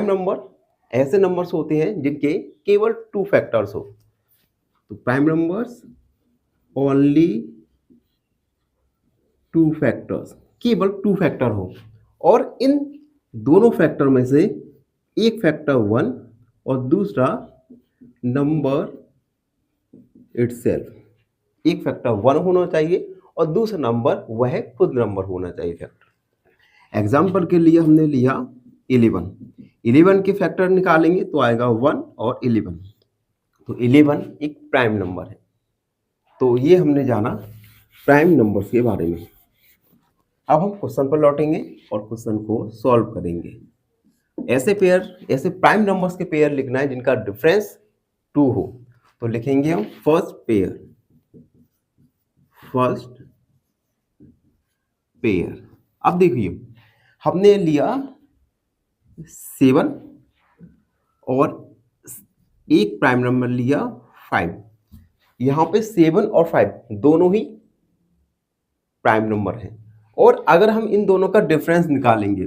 नंबर ऐसे नंबर्स होते हैं जिनके केवल 2 फैक्टर्स हो। तो प्राइम नंबर्स ओनली 2 फैक्टर्स, केवल 2 फैक्टर हो, और इन दोनों फैक्टर में से एक फैक्टर 1 और दूसरा नंबर इटसेल्फ। एक फैक्टर 1 होना चाहिए और दूसरा नंबर वह खुद नंबर होना चाहिए फैक्टर। एग्जाम्पल के लिए हमने लिया 11 के फैक्टर निकालेंगे तो आएगा 1 और 11। तो 11 एक प्राइम नंबर है। तो ये हमने जाना प्राइम नंबर्स के बारे में। अब हम क्वेश्चन पर लौटेंगे और क्वेश्चन को सॉल्व करेंगे। ऐसे प्राइम नंबर्स के पेयर लिखना है जिनका डिफरेंस 2 हो। तो लिखेंगे हम फर्स्ट पेयर। अब देखिए, हमने लिया 7 और एक प्राइम नंबर लिया 5। यहां पे 7 और 5 दोनों ही प्राइम नंबर हैं, और अगर हम इन दोनों का डिफरेंस निकालेंगे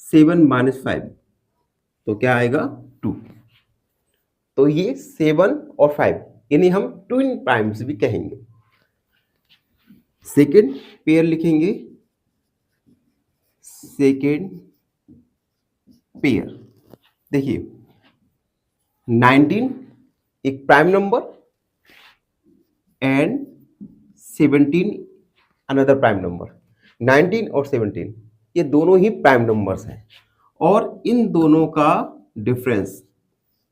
7 - 5 तो क्या आएगा 2। तो ये 7 और 5 इन्हें हम ट्विन प्राइम्स भी कहेंगे। सेकेंड पेयर लिखेंगे, सेकेंड पेयर। देखिए 19 एक prime number and 17 another prime number. 19 और 17 ये दोनों ही प्राइम नंबर्स हैं, और इन दोनों का डिफरेंस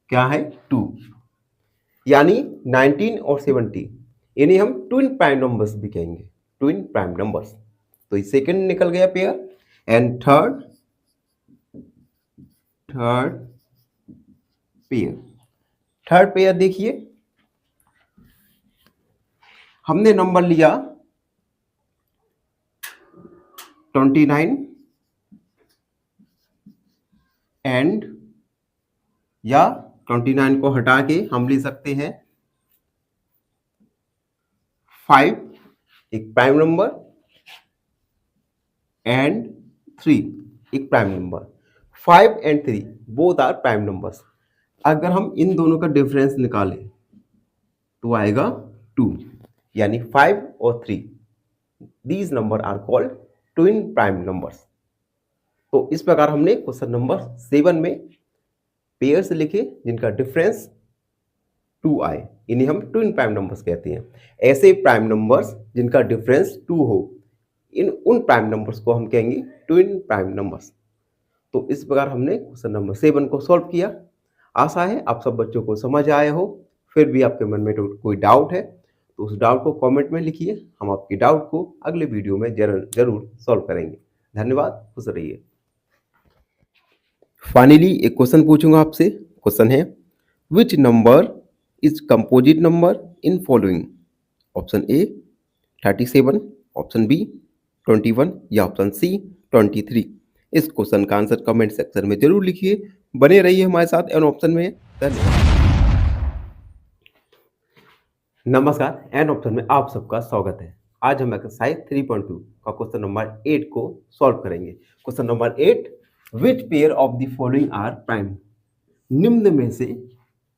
क्या है 2। यानी 19 और 17 इन्हें हम ट्विन प्राइम नंबर्स भी कहेंगे, ट्विन प्राइम नंबर्स। तो ये सेकंड निकल गया पेयर। एंड थर्ड पेयर देखिए, हमने नंबर लिया 29 एंड, या 29 को हटा के हम ले सकते हैं 5 एक प्राइम नंबर एंड 3 एक prime number. 5 and 3 both are prime numbers. अगर हम इन दोनों का डिफरेंस निकालें तो आएगा 2, यानी 5 और 3 these number are called twin prime numbers. तो इस प्रकार हमने क्वेश्चन नंबर 7 में पेयर्स लिखे जिनका डिफरेंस 2 आए, इन्हें हम ट्विन प्राइम नंबर्स कहते हैं। ऐसे प्राइम नंबर्स जिनका डिफरेंस 2 हो, उन प्राइम नंबर्स को हम कहेंगे ट्विन प्राइम नंबर्स। तो इस प्रकार हमने क्वेश्चन नंबर 7 को सॉल्व किया। आशा है आप सब बच्चों को समझ आया हो। फिर भी आपके मन में कोई डाउट है तो उस डाउट को कमेंट में लिखिए, हम आपकी डाउट को अगले वीडियो में जरूर सॉल्व करेंगे। धन्यवाद, खुश रहिए। फाइनली एक क्वेश्चन पूछूंगा आपसे। क्वेश्चन है, which number is composite number in following? Option A 37, option B 21 या ऑप्शन सी 23। इस क्वेश्चन का आंसर कमेंट सेक्शन में जरूर लिखिए। बने रहिए हमारे साथ एन ऑप्शन में। धन्यवाद। नमस्कार, एन ऑप्शन में आप सबका स्वागत है। आज हम एक्सरसाइज 3.2 का क्वेश्चन नंबर 8 को सॉल्व करेंगे। Question number 8, which pair of the following are prime? निम्न में से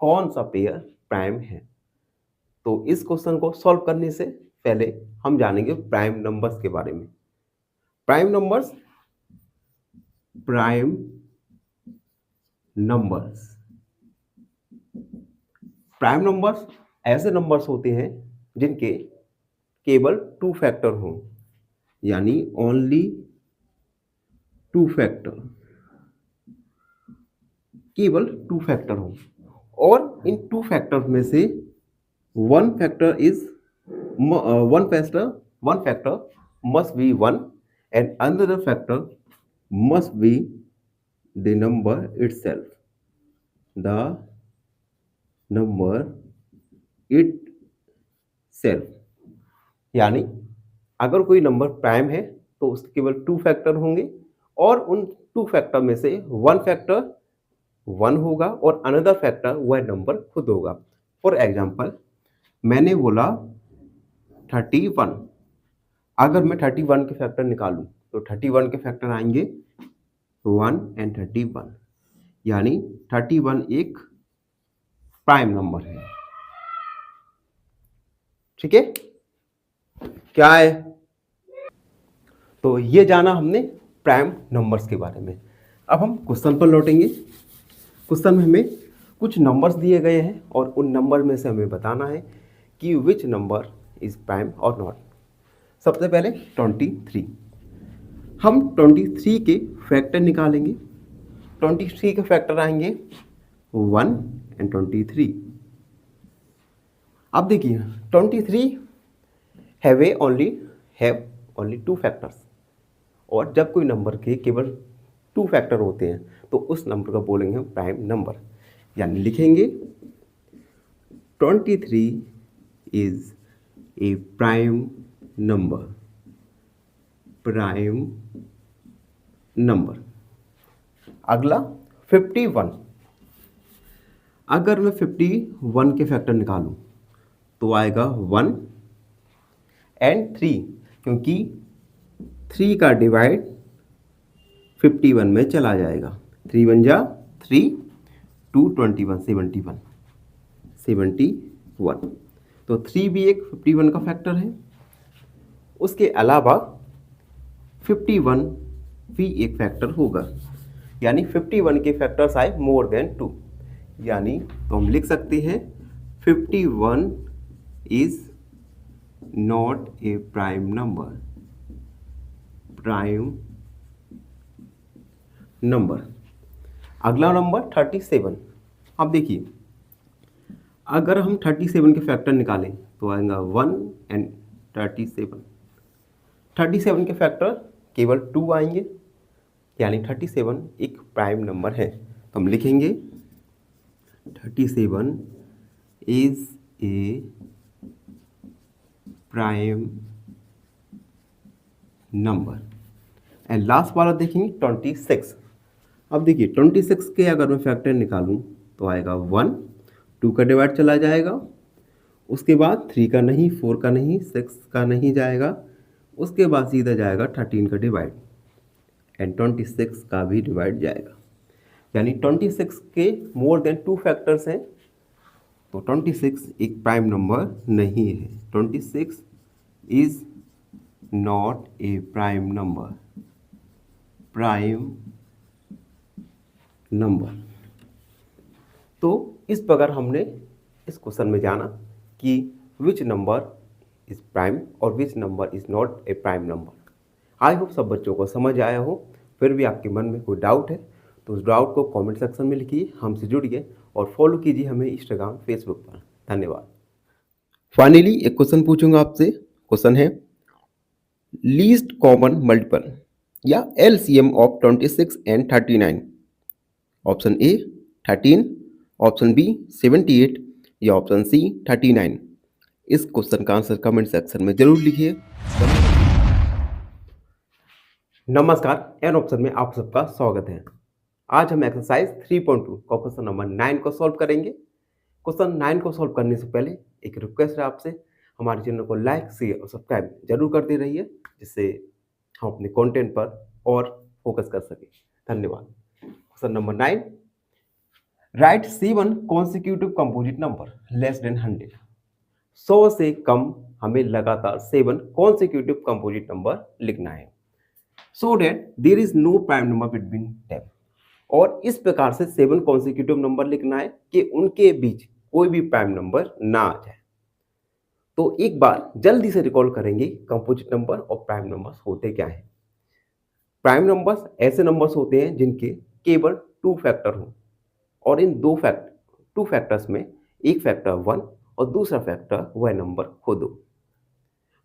कौन सा पेयर प्राइम है? तो इस क्वेश्चन को सॉल्व करने से पहले हम जानेंगे प्राइम नंबर्स के बारे में। प्राइम नंबर्स प्राइम नंबर्स ऐसे नंबर्स होते हैं जिनके केवल 2 फैक्टर हों, यानी ओनली 2 फैक्टर, केवल 2 फैक्टर हों, और इन 2 फैक्टर्स में से one factor must be 1 and another factor must be the number itself. यानी अगर कोई नंबर प्राइम है तो उसके केवल 2 फैक्टर होंगे और उन 2 फैक्टर में से 1 फैक्टर 1 होगा और अनदर फैक्टर वह नंबर खुद होगा। फॉर एग्जाम्पल, मैंने बोला 31। अगर मैं 31 के फैक्टर निकालूं तो 31 के फैक्टर आएंगे 1 एंड 31, यानी 31 एक प्राइम नंबर है। ठीक है, क्या है? तो ये जाना हमने प्राइम नंबर्स के बारे में। अब हम क्वेश्चन पर लौटेंगे। क्वेश्चन में हमें कुछ नंबर्स दिए गए हैं और उन नंबर में से हमें बताना है कि विच नंबर इज प्राइम और नॉट। सबसे पहले 23। हम 23 के फैक्टर निकालेंगे। 23 के फैक्टर आएंगे 1 एंड 23। अब देखिए 23 हैव ओनली 2 फैक्टर्स, और जब कोई नंबर के केवल 2 फैक्टर होते हैं तो उस नंबर को बोलेंगे हम प्राइम नंबर। यानी लिखेंगे 23 इज ए प्राइम नंबर। अगला 51। अगर मैं 51 के फैक्टर निकालूं तो आएगा 1 एंड 3, क्योंकि 3 का डिवाइड 51 में चला जाएगा। 3 1 जा 3, 2 21 71। तो 3 भी एक 51 का फैक्टर है। उसके अलावा 51 भी एक फैक्टर होगा, यानी 51 के फैक्टर्स आए मोर देन 2, यानी तो हम लिख सकते हैं 51 is not a prime number. अगला नंबर 37। अब देखिए, अगर हम 37 के फैक्टर निकालें तो आएगा 1 एंड 37। 37 के फैक्टर केवल 2 आएंगे, यानी 37 एक प्राइम नंबर है। तो हम लिखेंगे 37 is a prime number. And last वाला देखेंगे 26। अब देखिए 26 के अगर मैं फैक्टर निकालूं तो आएगा 1, 2 का डिवाइड चला जाएगा, उसके बाद 3 का नहीं, 4 का नहीं, 6 का नहीं जाएगा, उसके बाद सीधा जाएगा 13 का डिवाइड एंड 26 का भी डिवाइड जाएगा। यानी 26 के मोर देन 2 फैक्टर्स हैं, तो 26 एक प्राइम नंबर नहीं है। 26 is not a prime number. तो इस प्रकार हमने इस क्वेश्चन में जाना कि विच नंबर इज प्राइम और विच number is not a prime number. I hope सब बच्चों को समझ आया हो। फिर भी आपके मन में कोई डाउट है तो उस डाउट को कमेंट सेक्शन में लिखिए, हमसे जुड़िए और फॉलो कीजिए हमें इंस्टाग्राम, फेसबुक पर। धन्यवाद। फाइनली एक क्वेश्चन पूछूंगा आपसे। क्वेश्चन है लीस्ट कॉमन मल्टीपल या LCM of 26 and 39। Option A 13, option B 78 या ऑप्शन सी 39। इस क्वेश्चन का आंसर कमेंट सेक्शन में जरूर लिखिए। नमस्कार, एन ऑप्शन में आप सबका स्वागत है। आज हम एक्सरसाइज 3.2 का क्वेश्चन नंबर 9 को सॉल्व करेंगे। क्वेश्चन 9 को सॉल्व करने से पहले एक रिक्वेस्ट है आपसे, हमारे चैनल को लाइक शेयर और सब्सक्राइब जरूर करते रहिए, जिससे हम अपने कंटेंट पर और फोकस कर सकें। धन्यवाद। Question number 9, right 7 consecutive composite number less than 100। 100 से कम हमें लगातार 7 कॉन्सिक्यूटिव कंपोजिट नंबर लिखना है, so that there is no prime number between them. और इस प्रकार से 7 कॉन्सिक्यूटिव नंबर लिखना है कि उनके बीच कोई भी प्राइम नंबर ना आ जाए। तो एक बार जल्दी से रिकॉल करेंगे कंपोजिट नंबर और प्राइम नंबर्स होते क्या हैं। प्राइम नंबर्स ऐसे नंबर्स होते हैं जिनके केवल 2 फैक्टर हो, और इन 2 फैक्टर्स में एक फैक्टर 1 और दूसरा फैक्टर वह नंबर खुद हो।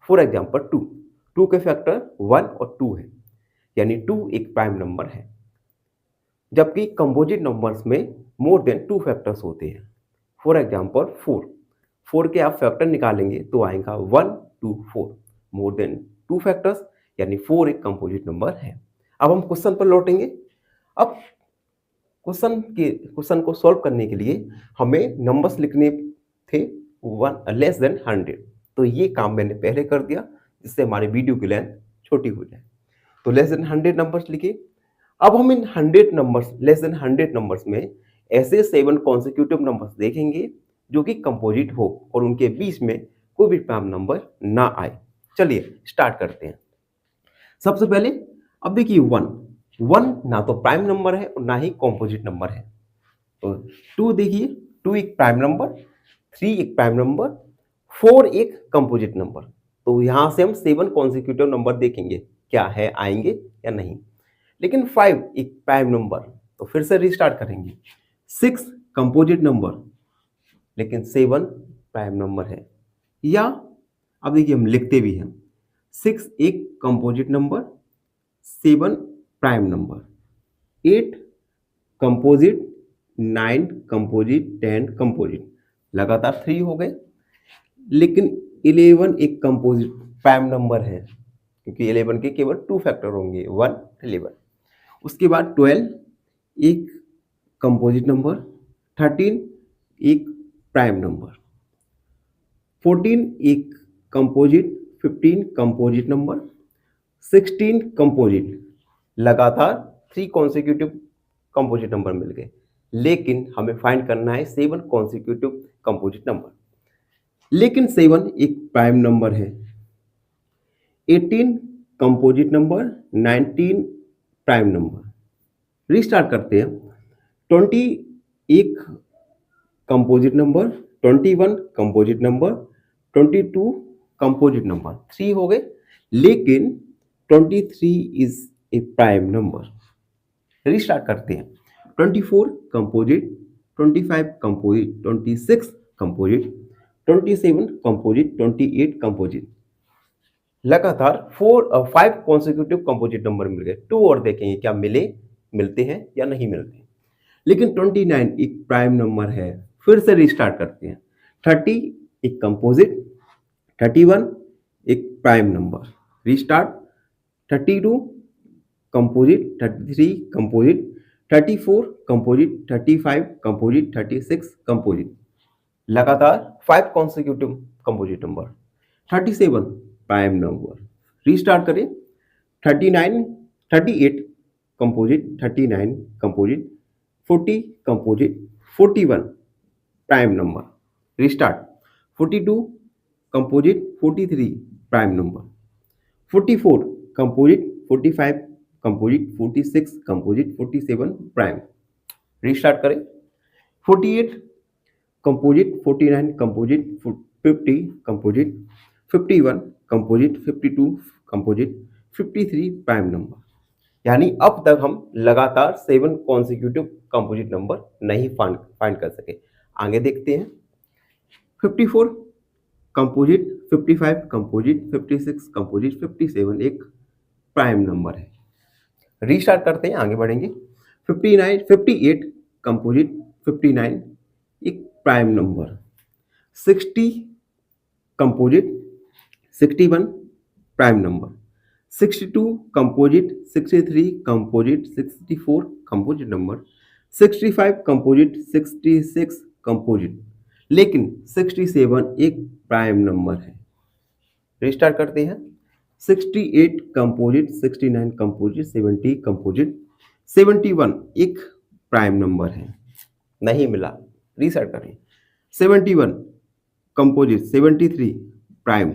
फॉर एग्जाम्पल 2 के फैक्टर 1 और 2 है, यानी 2 एक प्राइम नंबर है। जबकि कंपोजिट नंबर्स में मोर देन 2 फैक्टर्स होते हैं। फॉर एग्जाम्पल 4 के आप फैक्टर निकालेंगे तो आएगा 1 2 4, मोर देन 2 फैक्टर्स, यानी 4 एक कंपोजिट नंबर है। अब हम क्वेश्चन पर लौटेंगे। अब क्वेश्चन को सॉल्व करने के लिए हमें नंबर्स लिखने थे 1 लेस देन 100, तो ये काम मैंने पहले कर दिया, जिससे हमारी वीडियो की लेंथ छोटी हो जाए। तो लेस देन 100 नंबर्स लिखे। अब हम इन 100 नंबर्स, लेस देन 100 नंबर्स में ऐसे 7 कॉन्सिक्यूटिव नंबर्स देखेंगे जो कि कंपोजिट हो और उनके बीच में कोई भी प्राइम नंबर ना आए। चलिए स्टार्ट करते हैं। सबसे पहले अब देखिए 1 ना तो प्राइम नंबर है और ना ही कंपोजिट नंबर है। तो 2 देखिए, 2 एक प्राइम नंबर, 3 एक प्राइम नंबर, 4 एक कंपोजिट नंबर। तो यहां से हम 7 कॉन्सिक्यूटिव नंबर देखेंगे क्या है, आएंगे या नहीं। लेकिन 5 एक प्राइम नंबर, तो फिर से रिस्टार्ट करेंगे। 6 कंपोजिट नंबर, लेकिन 7 प्राइम नंबर है। या अब देखिए हम लिखते भी हैं, 6 एक composite number, 7 prime number, 8 composite, 9 composite, 10 composite, लगातार 3 हो गए। लेकिन 11 एक कंपोजिट प्राइम नंबर है, क्योंकि 11 के केवल 2 फैक्टर होंगे, 1 11। उसके बाद 12 एक कंपोजिट नंबर, 13 एक प्राइम नंबर, 14 एक कंपोजिट, 15 कंपोजिट नंबर, 16 कंपोजिट, लगातार 3 कॉन्सिक्यूटिव कंपोजिट नंबर मिल गए। लेकिन हमें फाइंड करना है 7 कॉन्सिक्यूटिव कंपोजिट नंबर, लेकिन 7 एक प्राइम नंबर है। 18 composite number, 19 prime number. Restart करते हैं। 20 एक composite number, 21 composite number, 22 composite number, 3 हो गए। लेकिन 23 is a prime number. Restart करते हैं। 24 composite, 25 composite, 26 composite, 27 composite, 28 composite, लगातार 5 कॉन्सिक्यूटिव कंपोजिट नंबर मिल गए। 2 और देखेंगे क्या मिलते हैं या नहीं मिलते। लेकिन 29 एक प्राइम नंबर है। फिर से रिस्टार्ट करते हैं। 30 एक कंपोजिट, 31 एक prime number, restart. 32 composite, 33 composite, 34 composite, 35 composite, 36 composite, लगातार 5 consecutive composite number. 37 prime number, restart करें। 38 composite, 39 composite, 40 composite, 41 prime number, restart. 42 composite, 43 prime number, 44 composite, 45 composite, 46 composite, 47 prime, restart करें। 48 composite, 49 composite, 50 composite, 51 composite, 52 composite, 53 prime number. यानी अब तक हम लगातार 7 consecutive composite number नहीं find कर सके। आगे देखते हैं। 54 कंपोजिट, 55 कंपोजिट, 56 कंपोजिट, 57 एक प्राइम नंबर है। रीस्टार्ट करते हैं, आगे बढ़ेंगे। 59 58 कंपोजिट, 59 एक prime number, 60 composite, 61 prime number, 62 composite, 63 composite, 64 composite number, 65 composite, 66 composite, लेकिन 67 एक प्राइम नंबर है। रिस्टार्ट करते हैं। 68 कंपोजिट, 69 कंपोजिट, 70 कंपोजिट, 71 एक प्राइम नंबर है, नहीं मिला, रीसेट करें। 71 कंपोजिट, 73 प्राइम,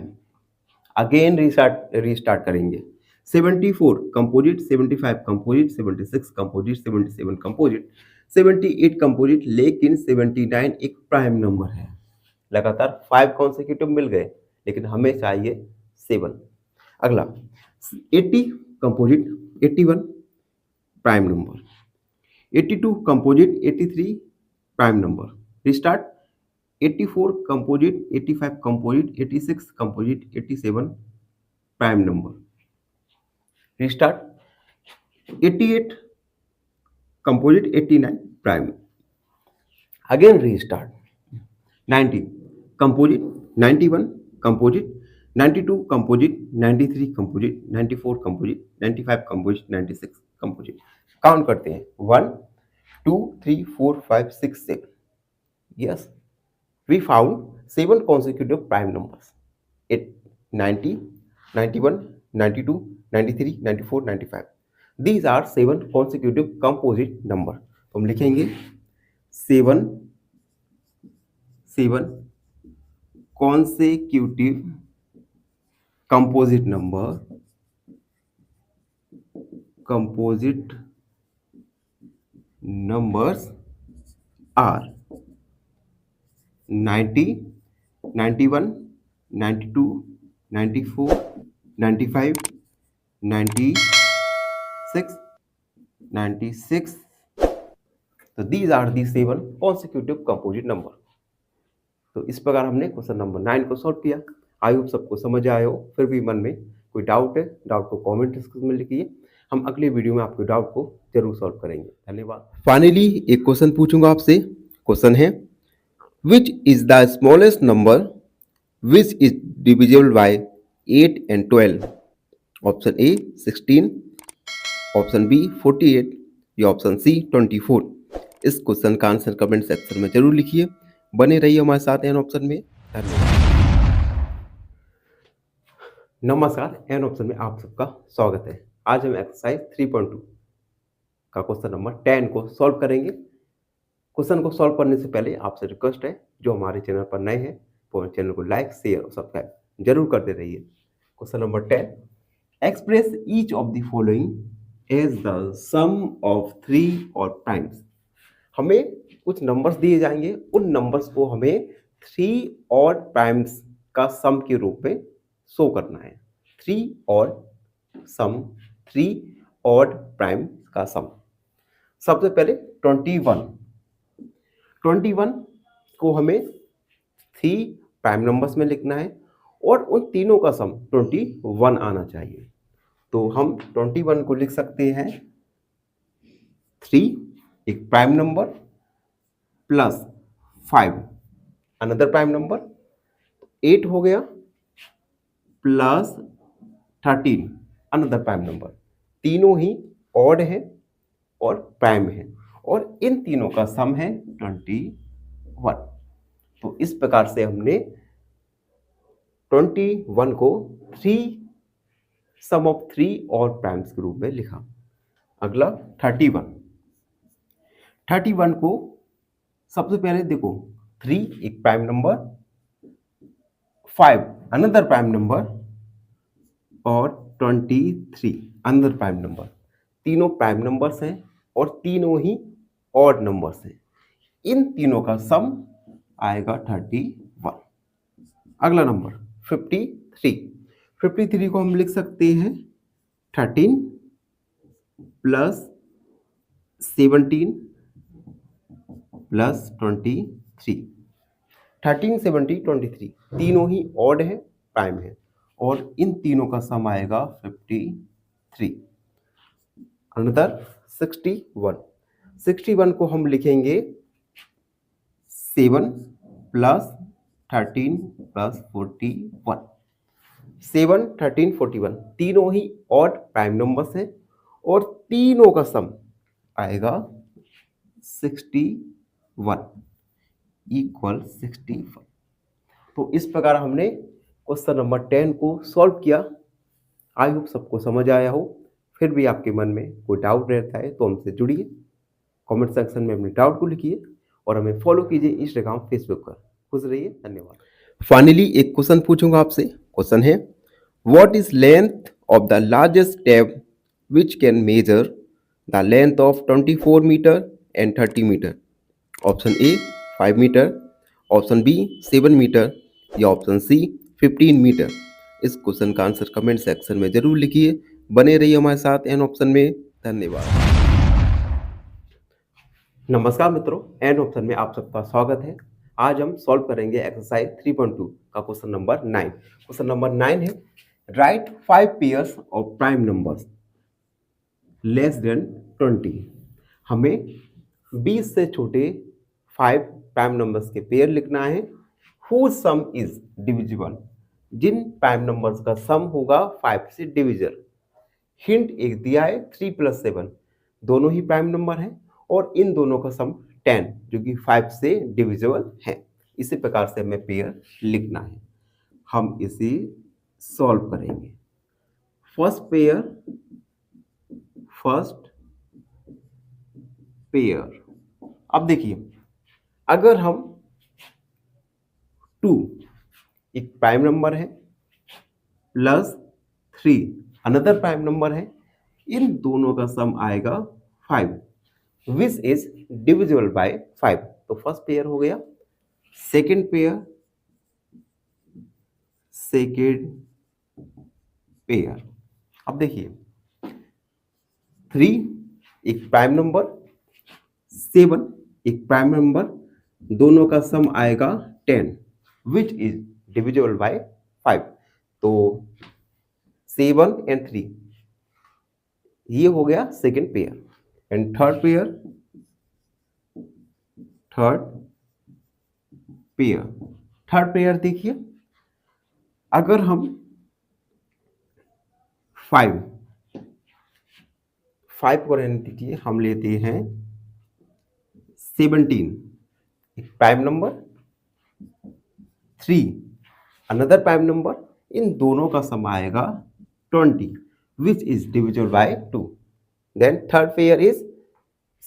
अगेन रीस्टार्ट करेंगे। 74 composite, 75 composite, 76 composite, 77 composite, 78 composite, लेकिन 79 एक प्राइम नंबर है। लगातार 5 कॉन्सेक्यूटिव मिल गए, लेकिन हमें चाहिए 7। अगला 80 composite, 81 prime number, 82 composite, 83 prime number, restart. 84 composite, 85 composite, 86 composite, 87 prime number, restart. 88 composite, 89 prime, again restart. 90 composite, 91 composite, 92 composite, 93 composite, 94 composite, 95 composite, 96 composite. Count करते हैं, 1 2 3 4 5 6 7। Yes, we found 7 consecutive prime numbers: 90, 91, 92, 93, 94, 95. These are 7 consecutive composite number. तो हम लिखेंगे 7 consecutive composite numbers are 90, 91, 92, 94, 95, 96, 96. तो these are the 7 consecutive composite number. तो इस प्रकार हमने क्वेश्चन नंबर 9 को सॉल्व किया। आई होप सबको समझ आए हो। फिर भी मन में कोई डाउट है, डाउट को कमेंट सेक्शन में लिखिए। हम अगले वीडियो में आपके डाउट को जरूर सॉल्व करेंगे। धन्यवाद। फाइनली एक क्वेश्चन पूछूंगा आपसे। क्वेश्चन है, which is the smallest number which is divisible by 8 and 12? Option A 16, option B 48 या ऑप्शन सी 24। इस क्वेश्चन का आंसर कमेंट सेक्शन में जरूर लिखिए। बने रहिए हमारे साथ एन ऑप्शन में। नमस्कार, एन ऑप्शन में आप सबका स्वागत है। आज हम एक्सरसाइज 3.2 का क्वेश्चन नंबर 10 को सॉल्व करेंगे। क्वेश्चन को सॉल्व करने से पहले आपसे रिक्वेस्ट है, जो हमारे चैनल पर नए हैं वो चैनल को लाइक, शेयर और सब्सक्राइब जरूर करते रहिए। Question number 10, express each of the following as the sum of 3 odd primes. हमें कुछ नंबर्स दिए जाएंगे, उन नंबर्स को हमें 3 और प्राइम्स का सम के रूप में शो करना है। 3 और सम, 3 और प्राइम का सम। सबसे पहले 21 को हमें 3 प्राइम नंबर्स में लिखना है और उन तीनों का सम 21 आना चाहिए। तो हम 21 को लिख सकते हैं 3 एक prime number plus 5 another prime number, 8 हो गया प्लस 13 अनदर प्राइम नंबर। तीनों ही ऑड है और प्राइम है और इन तीनों का सम है 21। तो इस प्रकार से हमने 21 को 3 सम ऑफ 3 और प्राइम्स के रूप में लिखा। अगला 31 को सबसे पहले देखो, 3 एक prime number, 5 another prime number और 23 अनदर प्राइम नंबर। तीनों प्राइम नंबर्स हैं और तीनों ही ऑड नंबर्स हैं। इन तीनों का सम आएगा 31। अगला नंबर 53 को हम लिख सकते हैं 13 प्लस 17 प्लस 23। 13, 70, 23 तीनों ही ऑड है, प्राइम है, और इन तीनों का सम आएगा 53। अनदर 61, 61 को हम लिखेंगे 7 प्लस 13 प्लस 41, 7, 13, 41 तीनों ही ऑड प्राइम नंबर्स हैं और तीनों का सम आएगा 61 इक्वल 61। तो इस प्रकार हमने क्वेश्चन नंबर 10 को सॉल्व किया। आई होप सबको समझ आया हो। फिर भी आपके मन में कोई डाउट रहता है तो हमसे जुड़िए, कमेंट सेक्शन में अपने डाउट को लिखिए और हमें फॉलो कीजिए इंस्टाग्राम, फेसबुक पर। खुश रहिए, धन्यवाद। फाइनली एक क्वेश्चन पूछूंगा आपसे। क्वेश्चन है, what is length of the largest tape which can measure the length of 24 metre and 30 metre? Option A 5 metre, option B 7 metre या ऑप्शन सी 15 मीटर। इस क्वेश्चन का आंसर कमेंट सेक्शन में जरूर लिखिए। बने रहिए हमारे साथ एन ऑप्शन में। धन्यवाद। नमस्कार मित्रों, एन ऑप्शन में आप सबका स्वागत है। आज हम सॉल्व करेंगे एक्सरसाइज 3.2 का क्वेश्चन नंबर 9। क्वेश्चन नंबर 9 है, right 5 pairs of prime numbers less than 20। हमें 20 से छोटे 5 प्राइम नंबर्स के पेयर लिखना है। whose sum is divisible, जिन प्राइम नंबर्स का सम होगा 5 से डिविजल। हिंट एक दिया है 3 + 7 दोनों ही प्राइम नंबर हैं और इन दोनों का सम 10 जो कि 5 से डिविजिबल है। इसी प्रकार से हमें पेयर लिखना है। हम इसे सॉल्व करेंगे। First pair. अब देखिए, अगर हम 2 एक प्राइम नंबर है प्लस 3 अनदर प्राइम नंबर है, इन दोनों का सम आएगा 5 विच इज डिविजिबल बाय 5। तो फर्स्ट पेयर हो गया। Second pair. अब देखिए, 3 एक प्राइम नंबर, 7 एक प्राइम नंबर, दोनों का सम आएगा 10 विच इज डिविजिबल बाय 5। तो 7 and 3 ये हो गया second pair. And third pair देखिए, अगर हम 5 को रहने दीजिए, हम लेते हैं 17 एक prime number, 3 another prime number, इन दोनों का सम आएगा 20 which is divisible by 2। Then third pair is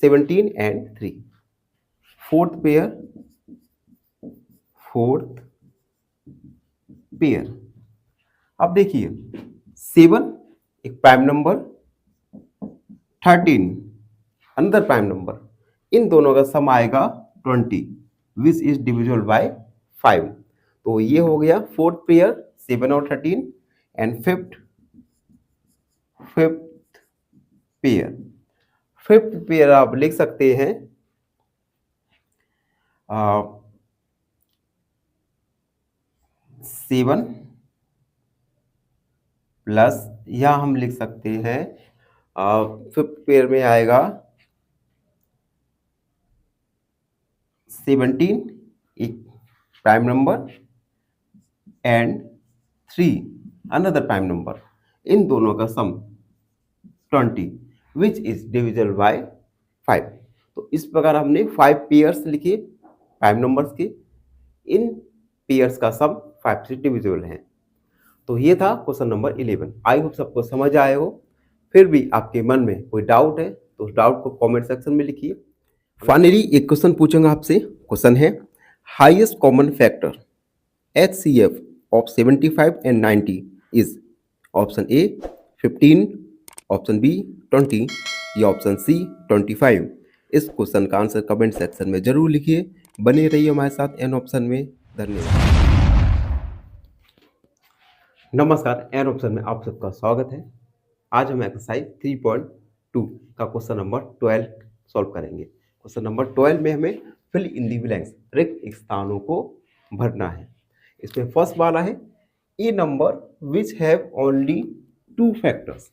17 and 3। Fourth pair. अब देखिए, 7 एक prime number, 13 another prime number, इन दोनों का सम आएगा 20 विच इज डिविजिबल बाय 5। तो ये हो गया फोर्थ पेयर 7 और 13। एंड फिफ्थ पेयर आप लिख सकते हैं 7 प्लस, यहां हम लिख सकते हैं फिफ्थ पेयर में आएगा 17 एक prime number and 3 another prime number, इन दोनों का sum 20 which is divisible by 5। तो इस प्रकार हमने 5 पेयर्स लिखे प्राइम नंबर्स के। इन पेयर्स का सम 5 से डिविजिबल है। तो ये था क्वेश्चन नंबर 11। आई होप सबको समझ आए हो। फिर भी आपके मन में कोई डाउट है तो उस डाउट को कमेंट सेक्शन में लिखिए। फाइनली एक क्वेश्चन पूछूंगा आपसे। क्वेश्चन है, highest common factor HCF of 75 and 90 is? Option A 15, option B 20 या ऑप्शन सी 25। इस क्वेश्चन का आंसर कमेंट सेक्शन में जरूर लिखिए। बने रहिए हमारे साथ एन ऑप्शन में। धन्यवाद। नमस्कार, एन ऑप्शन में आप सबका स्वागत है। आज हम एक्सरसाइज 3.2 का क्वेश्चन नंबर 12 सॉल्व करेंगे। क्वेश्चन नंबर 12 में हमें फिल इन दी ब्लैंक्स रिक्त स्थानों को भरना है। इसमें फर्स्ट वाला है a number which have only 2 factors.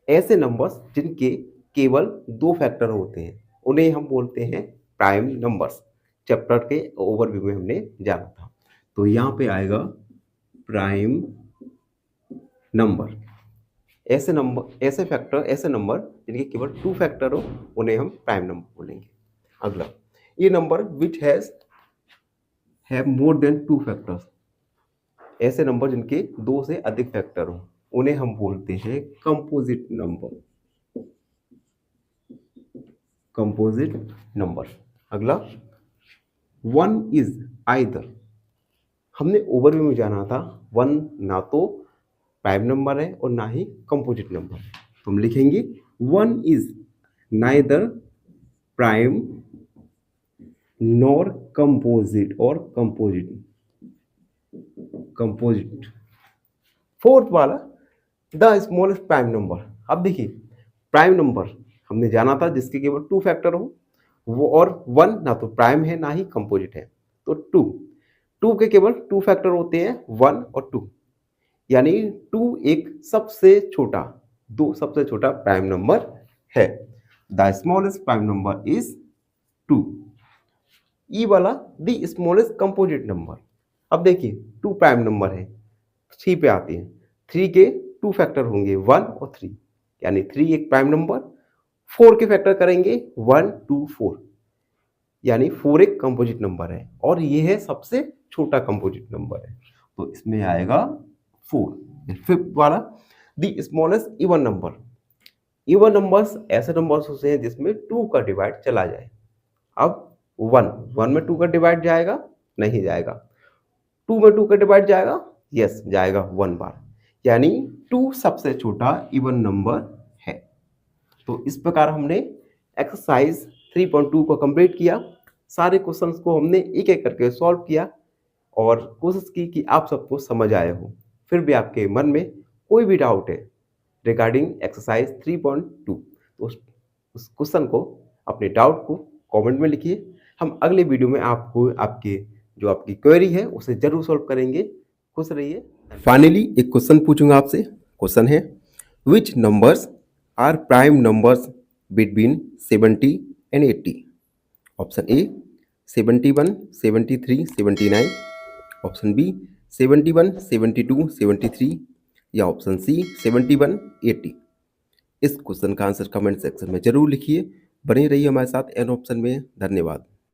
ऐसे नंबर्स जिनके केवल 2 फैक्टर होते हैं उन्हें हम बोलते हैं प्राइम नंबर्स। चैप्टर के ओवरव्यू में हमने जाना था, तो यहाँ पे आएगा प्राइम नंबर। ऐसे नंबर जिनके केवल 2 फैक्टर हो उन्हें हम प्राइम नंबर बोलेंगे। अगला, ये number which have more than 2 factors. ऐसे नंबर जिनके 2 से अधिक फैक्टर हो उन्हें हम बोलते हैं कंपोजिट नंबर। अगला, 1 इज आइदर। हमने ओवरव्यू में जाना था 1 ना तो प्राइम नंबर है और ना ही कंपोजिट नंबर है, तो हम लिखेंगे 1 is neither prime nor composite fourth वाला द स्मॉलेस्ट प्राइम नंबर। अब देखिए, प्राइम नंबर हमने जाना था जिसके केवल 2 फैक्टर हो वो, और 1 ना तो प्राइम है ना ही कंपोजिट है, तो 2 के केवल 2 फैक्टर होते हैं 1 और 2, यानी 2 एक सबसे छोटा प्राइम नंबर है। The smallest prime number is 2। ई वाला द स्मॉलेस्ट कंपोजिट नंबर। अब देखिए 2 प्राइम नंबर है, 3 पे आते हैं, 3 के 2 फैक्टर होंगे 1 और 3, यानी 3 एक प्राइम नंबर। 4 के फैक्टर करेंगे 1 2 4, यानी 4 एक कंपोजिट नंबर है और ये है सबसे छोटा कंपोजिट नंबर है, तो इसमें आएगा 4। फिफ्थ वाला the smallest even number. Even numbers ऐसे नंबर्स होते हैं जिसमें 2 का डिवाइड चला जाए। अब 1 में 2 का डिवाइड जाएगा? नहीं जाएगा। 2 में 2 का डिवाइड जाएगा? यस जाएगा 1 बार, यानी 2 सबसे छोटा इवन नंबर है। तो इस प्रकार हमने एक्सरसाइज 3.2 को कंप्लीट किया। सारे क्वेश्चंस को हमने एक एक करके सॉल्व किया और कोशिश की कि आप सबको समझ आए हो। फिर भी आपके मन में कोई भी डाउट है रिगार्डिंग एक्सरसाइज 3.2 तो उस क्वेश्चन को, अपने डाउट को कमेंट में लिखिए। हम अगले वीडियो में आपको आपकी क्वेरी है उसे जरूर सॉल्व करेंगे। खुश रहिए। फाइनली एक क्वेश्चन पूछूंगा आपसे। क्वेश्चन है, which numbers are prime numbers between 70 and 80? Option A 71, 73, 79, option B 71, 72, 73 या ऑप्शन सी 71, 80। इस क्वेश्चन का आंसर कमेंट सेक्शन में जरूर लिखिए। बने रहिए हमारे साथ एन ऑप्शन में। धन्यवाद।